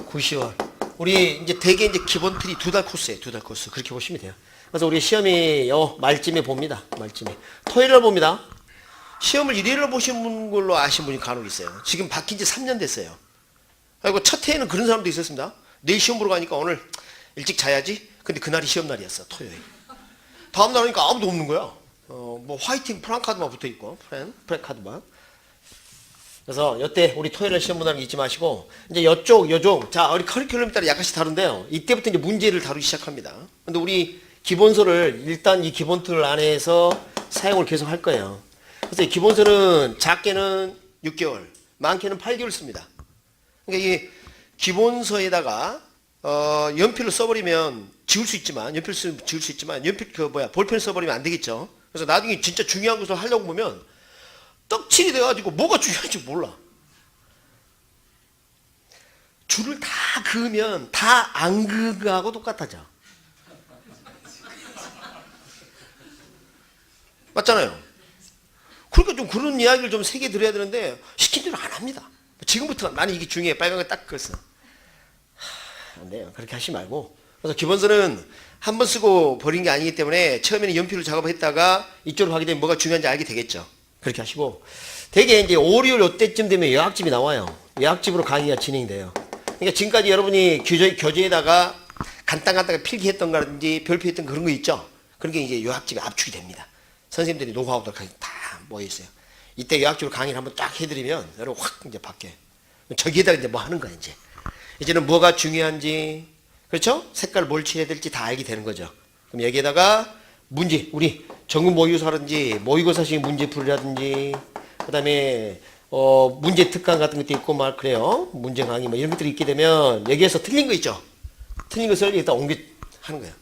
9, 10월. 우리 이제 대개 이제 기본 틀이 2달 코스예요. 2달 코스. 그렇게 보시면 돼요. 그래서 우리 시험이 말쯤에 봅니다. 말쯤에. 토요일날 봅니다. 시험을 일요일날 보신 걸로 아신 분이 간혹 있어요. 지금 바뀐 지 3년 됐어요. 그리고 첫 해에는 그런 사람도 있었습니다. 내일 시험 보러 가니까 오늘 일찍 자야지. 근데 그날이 시험 날이었어. 토요일. 다음 날 하니까 아무도 없는 거야. 뭐 화이팅 프랑카드만 붙어 있고 프랭카드만. 그래서 여태 우리 토요일에 시험 본다는 거 잊지 마시고 이제 요쪽 자 우리 커리큘럼 따라 약간씩 다른데요. 이때부터 이제 문제를 다루기 시작합니다. 근데 우리 기본서를 일단 이 기본 틀 안에서 사용을 계속 할 거예요. 그래서 이 기본서는 작게는 6개월, 많게는 8개월 씁니다. 그러니까 이 기본서에다가 연필을 써버리면 지울 수 있지만 지울 수 있지만 연필 볼펜 써버리면 안 되겠죠. 그래서 나중에 진짜 중요한 것을 하려고 보면 떡칠이 돼가지고 뭐가 중요한지 몰라. 줄을 다 그으면 다 안 그으하고 똑같아져. 맞잖아요. 그러니까 좀 그런 이야기를 좀 세게 드려야 되는데 시킨 대로 안 합니다. 지금부터 나는 이게 중요해. 빨간 거 딱 그랬어. 안 돼요. 그렇게 하지 말고. 그래서 기본서는 한 번 쓰고 버린 게 아니기 때문에 처음에는 연필로 작업했다가 이쪽으로 가게 되면 뭐가 중요한지 알게 되겠죠. 그렇게 하시고 대개 이제 5, 6월 이때쯤 되면 요약집이 나와요. 요약집으로 강의가 진행이 돼요. 그러니까 지금까지 여러분이 교재에다가 간단하게 필기했던 거라든지 별표했던 그런 거 있죠. 그런 게 이제 요약집에 압축이 됩니다. 선생님들이 노하우들 다 모여 있어요. 이때 요약집으로 강의를 한번 딱 해드리면 여러분 확 이제 바뀌어요. 저기에다가 이제 뭐 하는 거야 이제. 이제는 뭐가 중요한지 그렇죠? 색깔 뭘 칠해야 될지 다 알게 되는 거죠. 그럼 여기에다가 문제 우리 전국 모의고사라든지 모의고사식 문제 풀이라든지 그 다음에 문제 특강 같은 것도 있고 막 그래요. 문제 강의 뭐 이런 것들이 있게 되면 여기에서 틀린 거 있죠. 틀린 것을 여기다 옮겨 하는 거예요.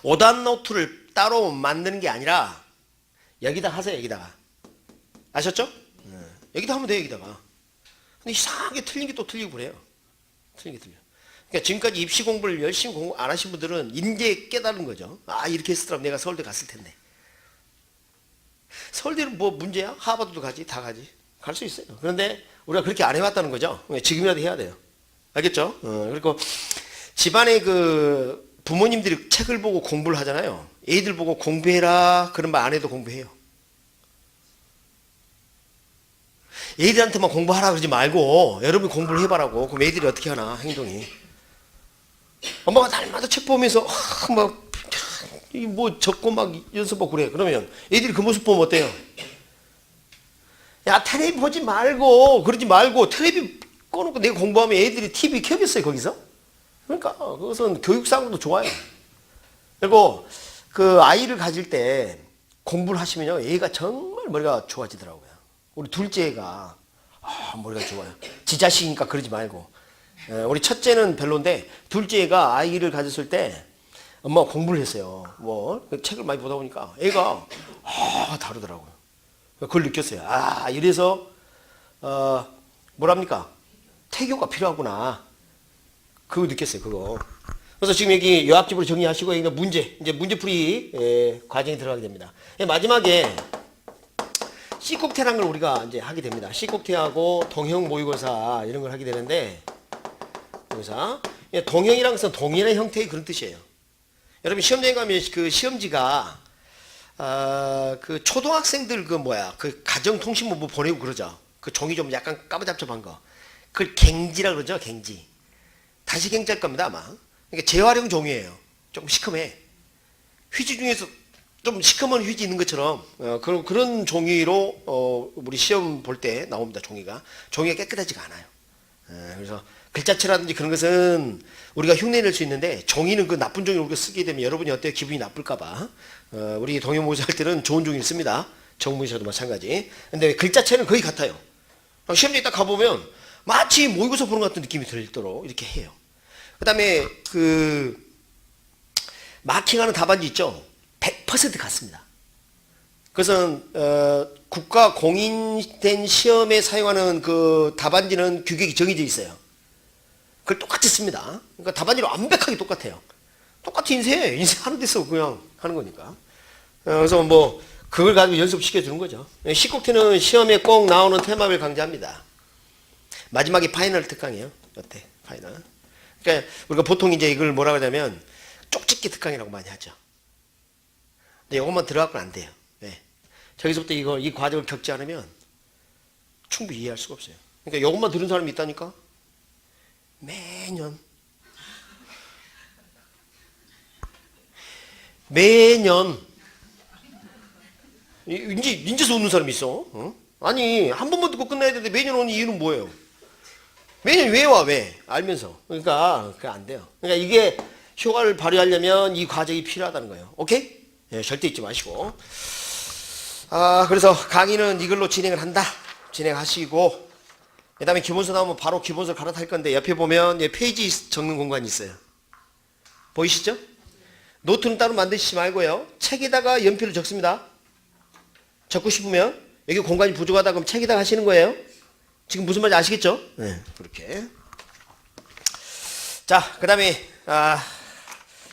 오답 노트를 따로 만드는 게 아니라 여기다 하세요. 여기다가 아셨죠? 여기다 하면 돼요. 여기다가. 근데 이상하게 틀린 게 또 틀리고 그래요. 틀리게 틀려. 그러니까 지금까지 입시 공부를 열심히 공부 안 하신 분들은 이제 깨달은 거죠. 아, 이렇게 했더라면 내가 서울대 갔을 텐데. 서울대는 뭐 문제야? 하버드도 가지, 다 가지. 갈 수 있어요. 그런데 우리가 그렇게 안 해왔다는 거죠. 지금이라도 해야 돼요. 알겠죠? 그리고 집안에 그 부모님들이 책을 보고 공부를 하잖아요. 애들 보고 공부해라 그런 말 안 해도 공부해요. 애들한테만 공부하라 그러지 말고 여러분이 공부를 해봐라고. 그럼 애들이 어떻게 하나 행동이. 엄마가 날마다 책 보면서 뭐 적고 막 연습하고 그래. 그러면 애들이 그 모습 보면 어때요? 야, 텔레비 보지 말고 그러지 말고 텔레비 꺼놓고 내가 공부하면 애들이 TV 켜겠어요 거기서? 그러니까 그것은 교육상으로도 좋아요. 그리고 그 아이를 가질 때 공부를 하시면요 애가 정말 머리가 좋아지더라고요. 우리 둘째가 머리가 좋아요. 지 자식이니까 그러지 말고. 우리 첫째는 별론데 둘째가 아이를 가졌을 때 엄마가 공부를 했어요. 뭐 책을 많이 보다 보니까 애가 다르더라고요. 그걸 느꼈어요. 이래서 뭐랍니까? 태교가 필요하구나. 그거 느꼈어요. 그거. 그래서 지금 여기 요약집으로 정리하시고 이제 문제풀이 과정이 들어가게 됩니다. 마지막에 C꼭태라는 걸 우리가 이제 하게 됩니다. C꼭태하고 동형 모의고사 이런 걸 하게 되는데 모의고사 동형이라는 것은 동일한 형태의 그런 뜻이에요. 여러분 시험장에 가면 그 시험지가 그 초등학생들 그 가정통신부 보내고 그러죠. 그 종이 좀 약간 까무잡잡한 거. 그걸 갱지라 그러죠. 갱지. 다시 갱지할 겁니다 아마. 그러니까 재활용 종이에요. 좀 시커매. 휴지 중에서 좀 시커먼 휴지 있는 것처럼 그런 종이로 우리 시험 볼 때 나옵니다. 종이가 깨끗하지가 않아요. 그래서 글자체라든지 그런 것은 우리가 흉내낼 수 있는데 종이는 그 나쁜 종이를 우리가 쓰게 되면 여러분이 어때요? 기분이 나쁠까봐 우리 동영모의사 할 때는 좋은 종이를 씁니다. 정모의사도 마찬가지. 근데 글자체는 거의 같아요. 시험장에 딱 가보면 마치 모의고사 보는 것 같은 느낌이 들도록 이렇게 해요. 그 다음에 그 마킹하는 답안지 있죠? 100% 같습니다. 그것은 국가 공인된 시험에 사용하는 그 답안지는 규격이 정해져 있어요. 그걸 똑같이 씁니다. 그러니까 답안지로 완벽하게 똑같아요. 똑같이 인쇄하는 데서 그냥 하는 거니까. 그래서 뭐 그걸 가지고 연습시켜 주는 거죠. C꼭지는 시험에 꼭 나오는 테마를 강좌합니다. 마지막에 파이널 특강이에요. 어때? 파이널. 그러니까 우리가 보통 이제 이걸 뭐라고 하냐면 쪽집기 특강이라고 많이 하죠. 근데 이것만 들어가고는 안 돼요. 네. 저기서부터 이 과정을 겪지 않으면 충분히 이해할 수가 없어요. 그러니까 이것만 들은 사람이 있다니까? 매년 인제서 웃는 사람이 있어. 아니 한 번만 듣고 끝나야 되는데 매년 오는 이유는 뭐예요? 매년 왜 와? 왜? 알면서. 그러니까 그게 안 돼요. 그러니까 이게 효과를 발휘하려면 이 과정이 필요하다는 거예요. 오케이? 예, 절대 잊지 마시고. 그래서 강의는 이걸로 진행을 한다. 진행하시고 그 다음에 기본서 나오면 바로 기본서 갈아탈 건데 옆에 보면 페이지 적는 공간이 있어요. 보이시죠? 노트는 따로 만드시지 말고요. 책에다가 연필을 적습니다. 적고 싶으면 여기 공간이 부족하다 그럼 책에다가 하시는 거예요. 지금 무슨 말인지 아시겠죠? 네, 그렇게. 자, 그 다음에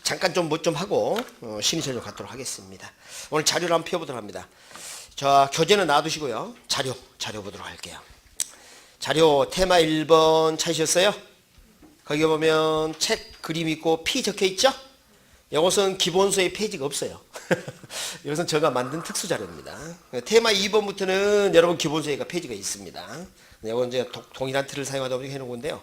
잠깐 좀 하고 심의설명 갖도록 하겠습니다. 오늘 자료를 한번 펴보도록 합니다. 자, 교재는 놔두시고요. 자료 보도록 할게요. 자료 테마 1번 찾으셨어요? 거기 보면 책 그림 있고 P 적혀 있죠? 이것은 기본서에 페이지가 없어요. 이것은 제가 만든 특수 자료입니다. 테마 2번부터는 여러분 기본서에 페이지가 있습니다. 이건 이제 동일한 틀을 사용하다 보니 해놓은 건데요.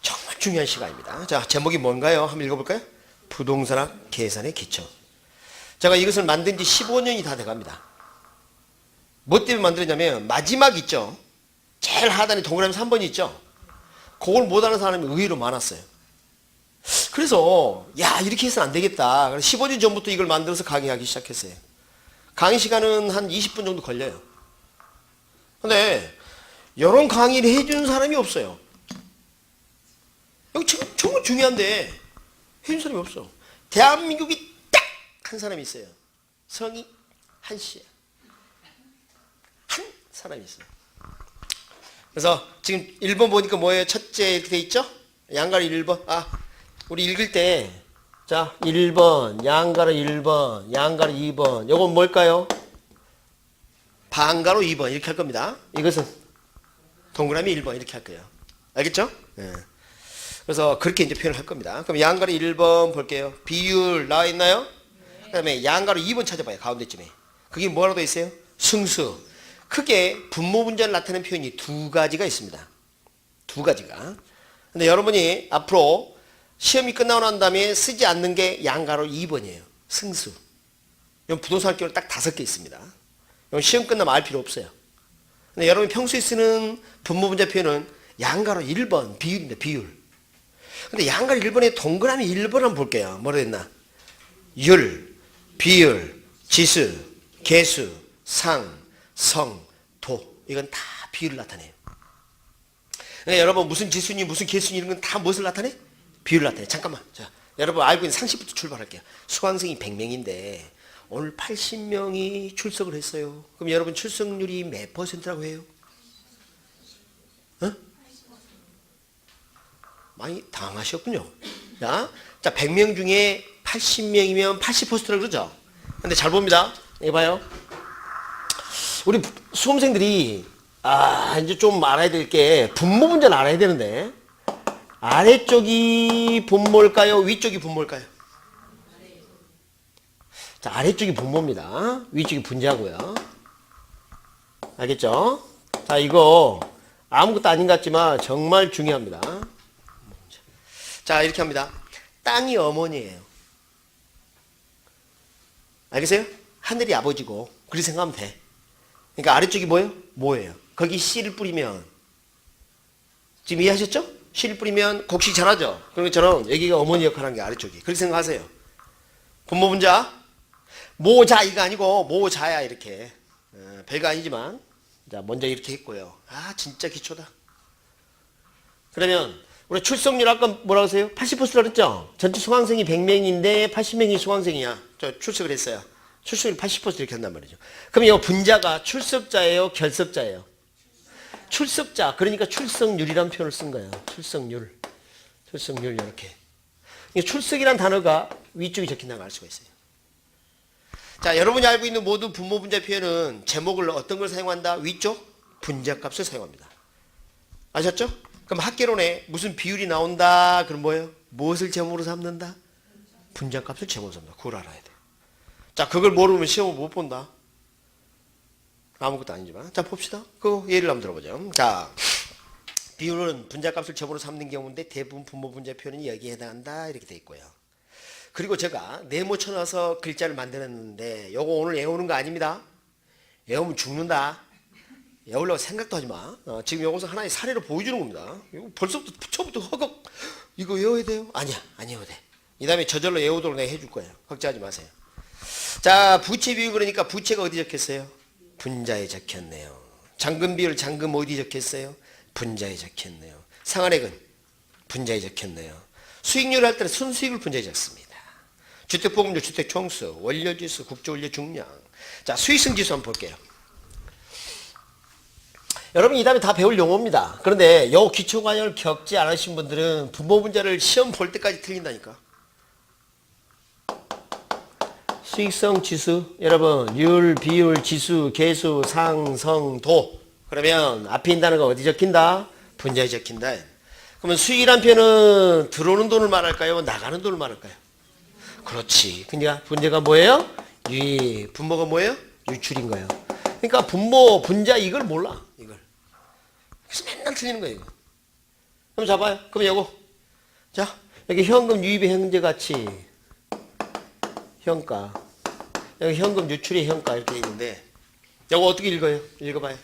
정말 중요한 시간입니다. 자, 제목이 뭔가요? 한번 읽어볼까요? 부동산학 계산의 기초. 제가 이것을 만든 지 15년이 다 돼갑니다. 뭐 때문에 만들었냐면 마지막 있죠? 제일 하단에 동그라미 3번이 있죠? 그걸 못하는 사람이 의외로 많았어요. 그래서 이렇게 해서는 안 되겠다. 그래서 15년 전부터 이걸 만들어서 강의하기 시작했어요. 강의 시간은 한 20분 정도 걸려요. 근데 이런 강의를 해주는 사람이 없어요. 여기 정말 중요한데 해준 사람이 없어. 대한민국이 딱 한 사람이 있어요. 성이 한씨예요. 한 사람이 있어요. 그래서 지금 1번 보니까 뭐예요? 첫째 이렇게 돼 있죠? 양가로 1번. 우리 읽을 때, 자, 1번, 양가로 1번, 양가로 2번. 요건 뭘까요? 반가로 2번. 이렇게 할 겁니다. 이것은 동그라미 1번. 이렇게 할 거예요. 알겠죠? 네. 그래서 그렇게 이제 표현을 할 겁니다. 그럼 양가로 1번 볼게요. 비율 나와 있나요? 그 다음에 양가로 2번 찾아봐요. 가운데쯤에. 그게 뭐라고 되어 있어요? 승수. 크게 분모 분자를 나타내는 표현이 두 가지가 있습니다. 두 가지가. 근데 여러분이 앞으로 시험이 끝나고 난 다음에 쓰지 않는 게 양가로 2번이에요. 승수. 이건 부동산 학교로 딱 5개 있습니다. 이건 시험 끝나면 알 필요 없어요. 근데 여러분이 평소에 쓰는 분모 분자 표현은 양가로 1번 비율입니다. 비율. 근데 양가로 1번에 동그라미 1번 한번 볼게요. 뭐라 했나? 율, 비율, 지수, 개수, 상, 성, 도. 이건 다 비율을 나타내요. 그러니까 여러분 무슨 지수니 무슨 개수니 이런 건 다 무엇을 나타내? 비율을 나타내. 잠깐만. 자, 여러분 알고 있는 상식부터 출발할게요. 수강생이 100명인데 오늘 80명이 출석을 했어요. 그럼 여러분 출석률이 몇 %라고 해요? 어? 많이 당하셨군요. 자, 100명 중에 80명이면 80%라고 그러죠? 근데 잘 봅니다. 이거 봐요. 우리 수험생들이, 이제 좀 알아야 될 게, 분모 분자는 알아야 되는데, 아래쪽이 분모일까요? 위쪽이 분모일까요? 자, 아래쪽이 분모입니다. 위쪽이 분자고요. 알겠죠? 자, 이거 아무것도 아닌 것 같지만 정말 중요합니다. 자, 이렇게 합니다. 땅이 어머니예요. 알겠어요? 하늘이 아버지고 그렇게 생각하면 돼. 그러니까 아래쪽이 뭐예요? 거기 씨를 뿌리면 지금 이해하셨죠? 씨를 뿌리면 곡식 자라죠? 그런 것처럼 여기가 어머니 역할을 하는 게 아래쪽이. 그렇게 생각하세요. 분모 분자 모자 이거 아니고 모자야 이렇게. 별거 아니지만 자 먼저 이렇게 했고요. 진짜 기초다. 그러면 우리 출석률 아까 뭐라고 하세요? 80%라고 그랬죠? 전체 수강생이 100명인데 80명이 수강생이야. 저 출석을 했어요. 출석률 80% 이렇게 한단 말이죠. 그럼 이 분자가 출석자예요? 결석자예요? 출석자. 그러니까 출석률이라는 표현을 쓴 거예요. 출석률. 출석률 이렇게. 출석이란 단어가 위쪽에 적힌다고 알 수가 있어요. 자, 여러분이 알고 있는 모든 분모 분자 표현은 제목을 어떤 걸 사용한다? 위쪽 분자값을 사용합니다. 아셨죠? 그럼 학개론에 무슨 비율이 나온다? 그럼 뭐예요? 무엇을 제목으로 삼는다? 분자값을 제목으로 삼는다. 그걸 알아야 돼. 자, 그걸 모르면 시험을 못 본다. 아무것도 아니지만. 자, 봅시다. 그 예를 한번 들어보죠. 자, 비율은 분자값을 제목으로 삼는 경우인데 대부분 분모 분자 표현은 여기에 해당한다. 이렇게 돼 있고요. 그리고 제가 네모 쳐놔서 글자를 만들었는데 요거 오늘 외우는 거 아닙니다. 외우면 죽는다. 외우려고 생각도 하지 마. 지금 요것은 하나의 사례로 보여주는 겁니다. 이거 벌써부터 처음부터 허걱 이거 외워야 돼요? 아니야. 안 외워도 돼. 이 다음에 저절로 외우도록 내가 해줄 거예요. 걱정하지 마세요. 자, 부채 비율 그러니까 부채가 어디 적혔어요? 분자에 적혔네요. 잔금 비율 잔금 어디 적혔어요? 분자에 적혔네요. 상환액은 분자에 적혔네요. 수익률 할 때는 순수익을 분자에 적습니다. 주택보험료, 주택총수, 원료지수, 국제원료 중량. 자, 수익성 지수 한번 볼게요. 여러분 이 다음에 다 배울 용어입니다. 그런데 요 기초관념을 겪지 않으신 분들은 분모 분자를 시험 볼 때까지 틀린다니까. 수익성 지수 여러분 율, 비율, 지수, 개수, 상, 성, 도. 그러면 앞에 있는 단어가 어디 적힌다? 분자에 적힌다. 그러면 수익이란 표현은 들어오는 돈을 말할까요? 나가는 돈을 말할까요? 그렇지. 그러니까 분자가 뭐예요? 유입. 분모가 뭐예요? 유출인 거예요. 그러니까 분모, 분자 이걸 몰라. 이걸. 그래서 맨날 틀리는 거예요. 이거. 그럼 잡아요. 그럼 요거. 자, 여기 현금 유입의 현재가치. 현가. 여기 현금 유출의 현가 이렇게 있는데 요거 어떻게 읽어요? 읽어봐요.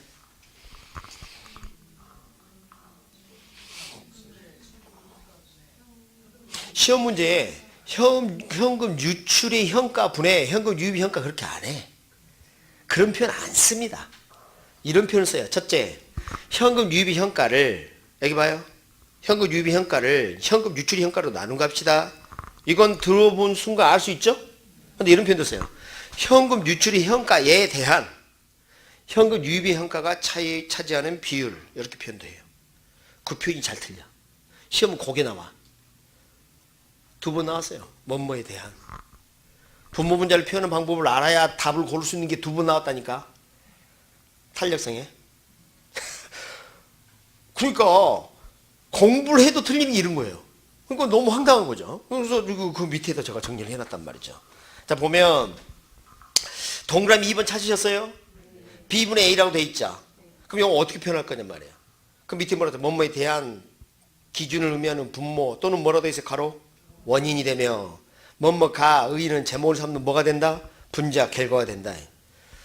시험 문제에 현금 유출의 현가 분의 현금 유입의 현가 그렇게 안 해. 그런 표현 안 씁니다. 이런 표현을 써요. 첫째, 현금 유입의 현가를 여기 봐요. 현금 유입의 현가를 현금 유출의 현가로 나눈 값이다. 이건 들어본 순간 알 수 있죠? 근데 이런 표현도 써요. 현금 유출의 현가에 대한 현금 유입의 현가가 차지하는 비율 이렇게 표현도 해요. 그 표현이 잘 틀려. 시험은 거기에 나와. 2번 나왔어요. 뭐뭐에 대한. 분모 분자를 표현하는 방법을 알아야 답을 고를 수 있는 게 2번 나왔다니까. 탄력성에. 그러니까 공부를 해도 틀리는 게 이런 거예요. 그러니까 너무 황당한 거죠. 그래서 그 밑에다 제가 정리를 해놨단 말이죠. 자, 보면 동그라미 2번 찾으셨어요? B분의 A라고 돼 있죠. 그럼 이거 어떻게 표현할 거냐 말이에요. 그 밑에 뭐라도 뭐뭐에 대한 기준을 의미하는 분모 또는 뭐라도 있어요. 가로 원인이 되며 뭐뭐가 의는 제목을 삼는 뭐가 된다? 분자 결과가 된다.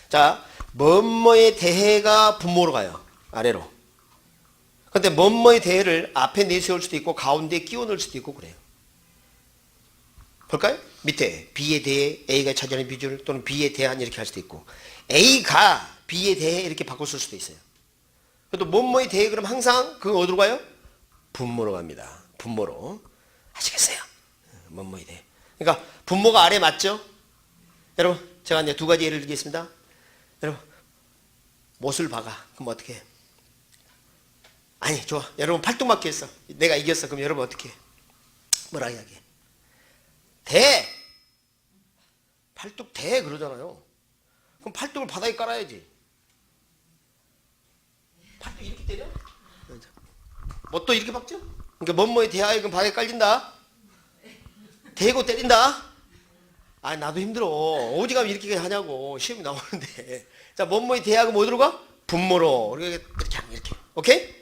자, 뭐뭐에 대해가 분모로 가요. 아래로. 근데 뭐뭐의 대해를 앞에 내세울 수도 있고 가운데에 끼워 넣을 수도 있고 그래요. 볼까요? 밑에 B에 대해 A가 차지하는 비율 또는 B에 대한 이렇게 할 수도 있고 A가 B에 대해 이렇게 바꿔 쓸 수도 있어요. 그래도 뭐뭐에 대해 그럼 항상 그거 어디로 가요? 분모로 갑니다. 분모로. 아시겠어요? 뭐뭐에 대해. 그러니까 분모가 아래 맞죠? 여러분 제가 이제 2가지 예를 들겠습니다. 여러분 못을 박아. 그럼 어떻게 해? 아니 좋아. 여러분 팔뚝맞기 했어. 내가 이겼어. 그럼 여러분 어떻게 해? 뭐라 이야기해? 대! 팔뚝 대 그러잖아요. 그럼 팔뚝을 바닥에 깔아야지. 팔뚝 이렇게 때려? 뭐 또 이렇게 박죠? 그러니까 뭐뭐에 대하여 그럼 바닥에 깔린다? 대고 때린다? 아 나도 힘들어. 어디 가면 이렇게 하냐고. 시험이 나오는데. 자 뭐뭐에 대하여 뭐 어디로 가? 분모로. 이렇게. 오케이?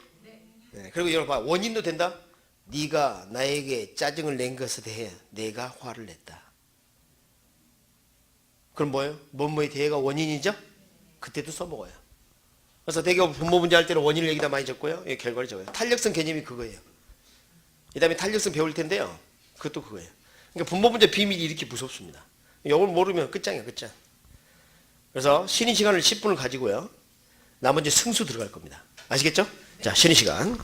네. 그리고 여러분 봐. 원인도 된다? 네가 나에게 짜증을 낸 것에 대해 내가 화를 냈다. 그럼 뭐예요? 뭐뭐에 대해가 원인이죠? 그때도 써먹어요. 그래서 대개 분모 분자 할 때는 원인을 여기다 많이 적고요. 결과를 적어요. 탄력성 개념이 그거예요. 이 다음에 탄력성 배울 텐데요. 그것도 그거예요. 그러니까 분모 분자 비밀이 이렇게 무섭습니다. 이걸 모르면 끝장이야, 끝장. 그래서 쉬는 시간을 10분을 가지고요. 나머지 승수 들어갈 겁니다. 아시겠죠? 자, 쉬는 시간.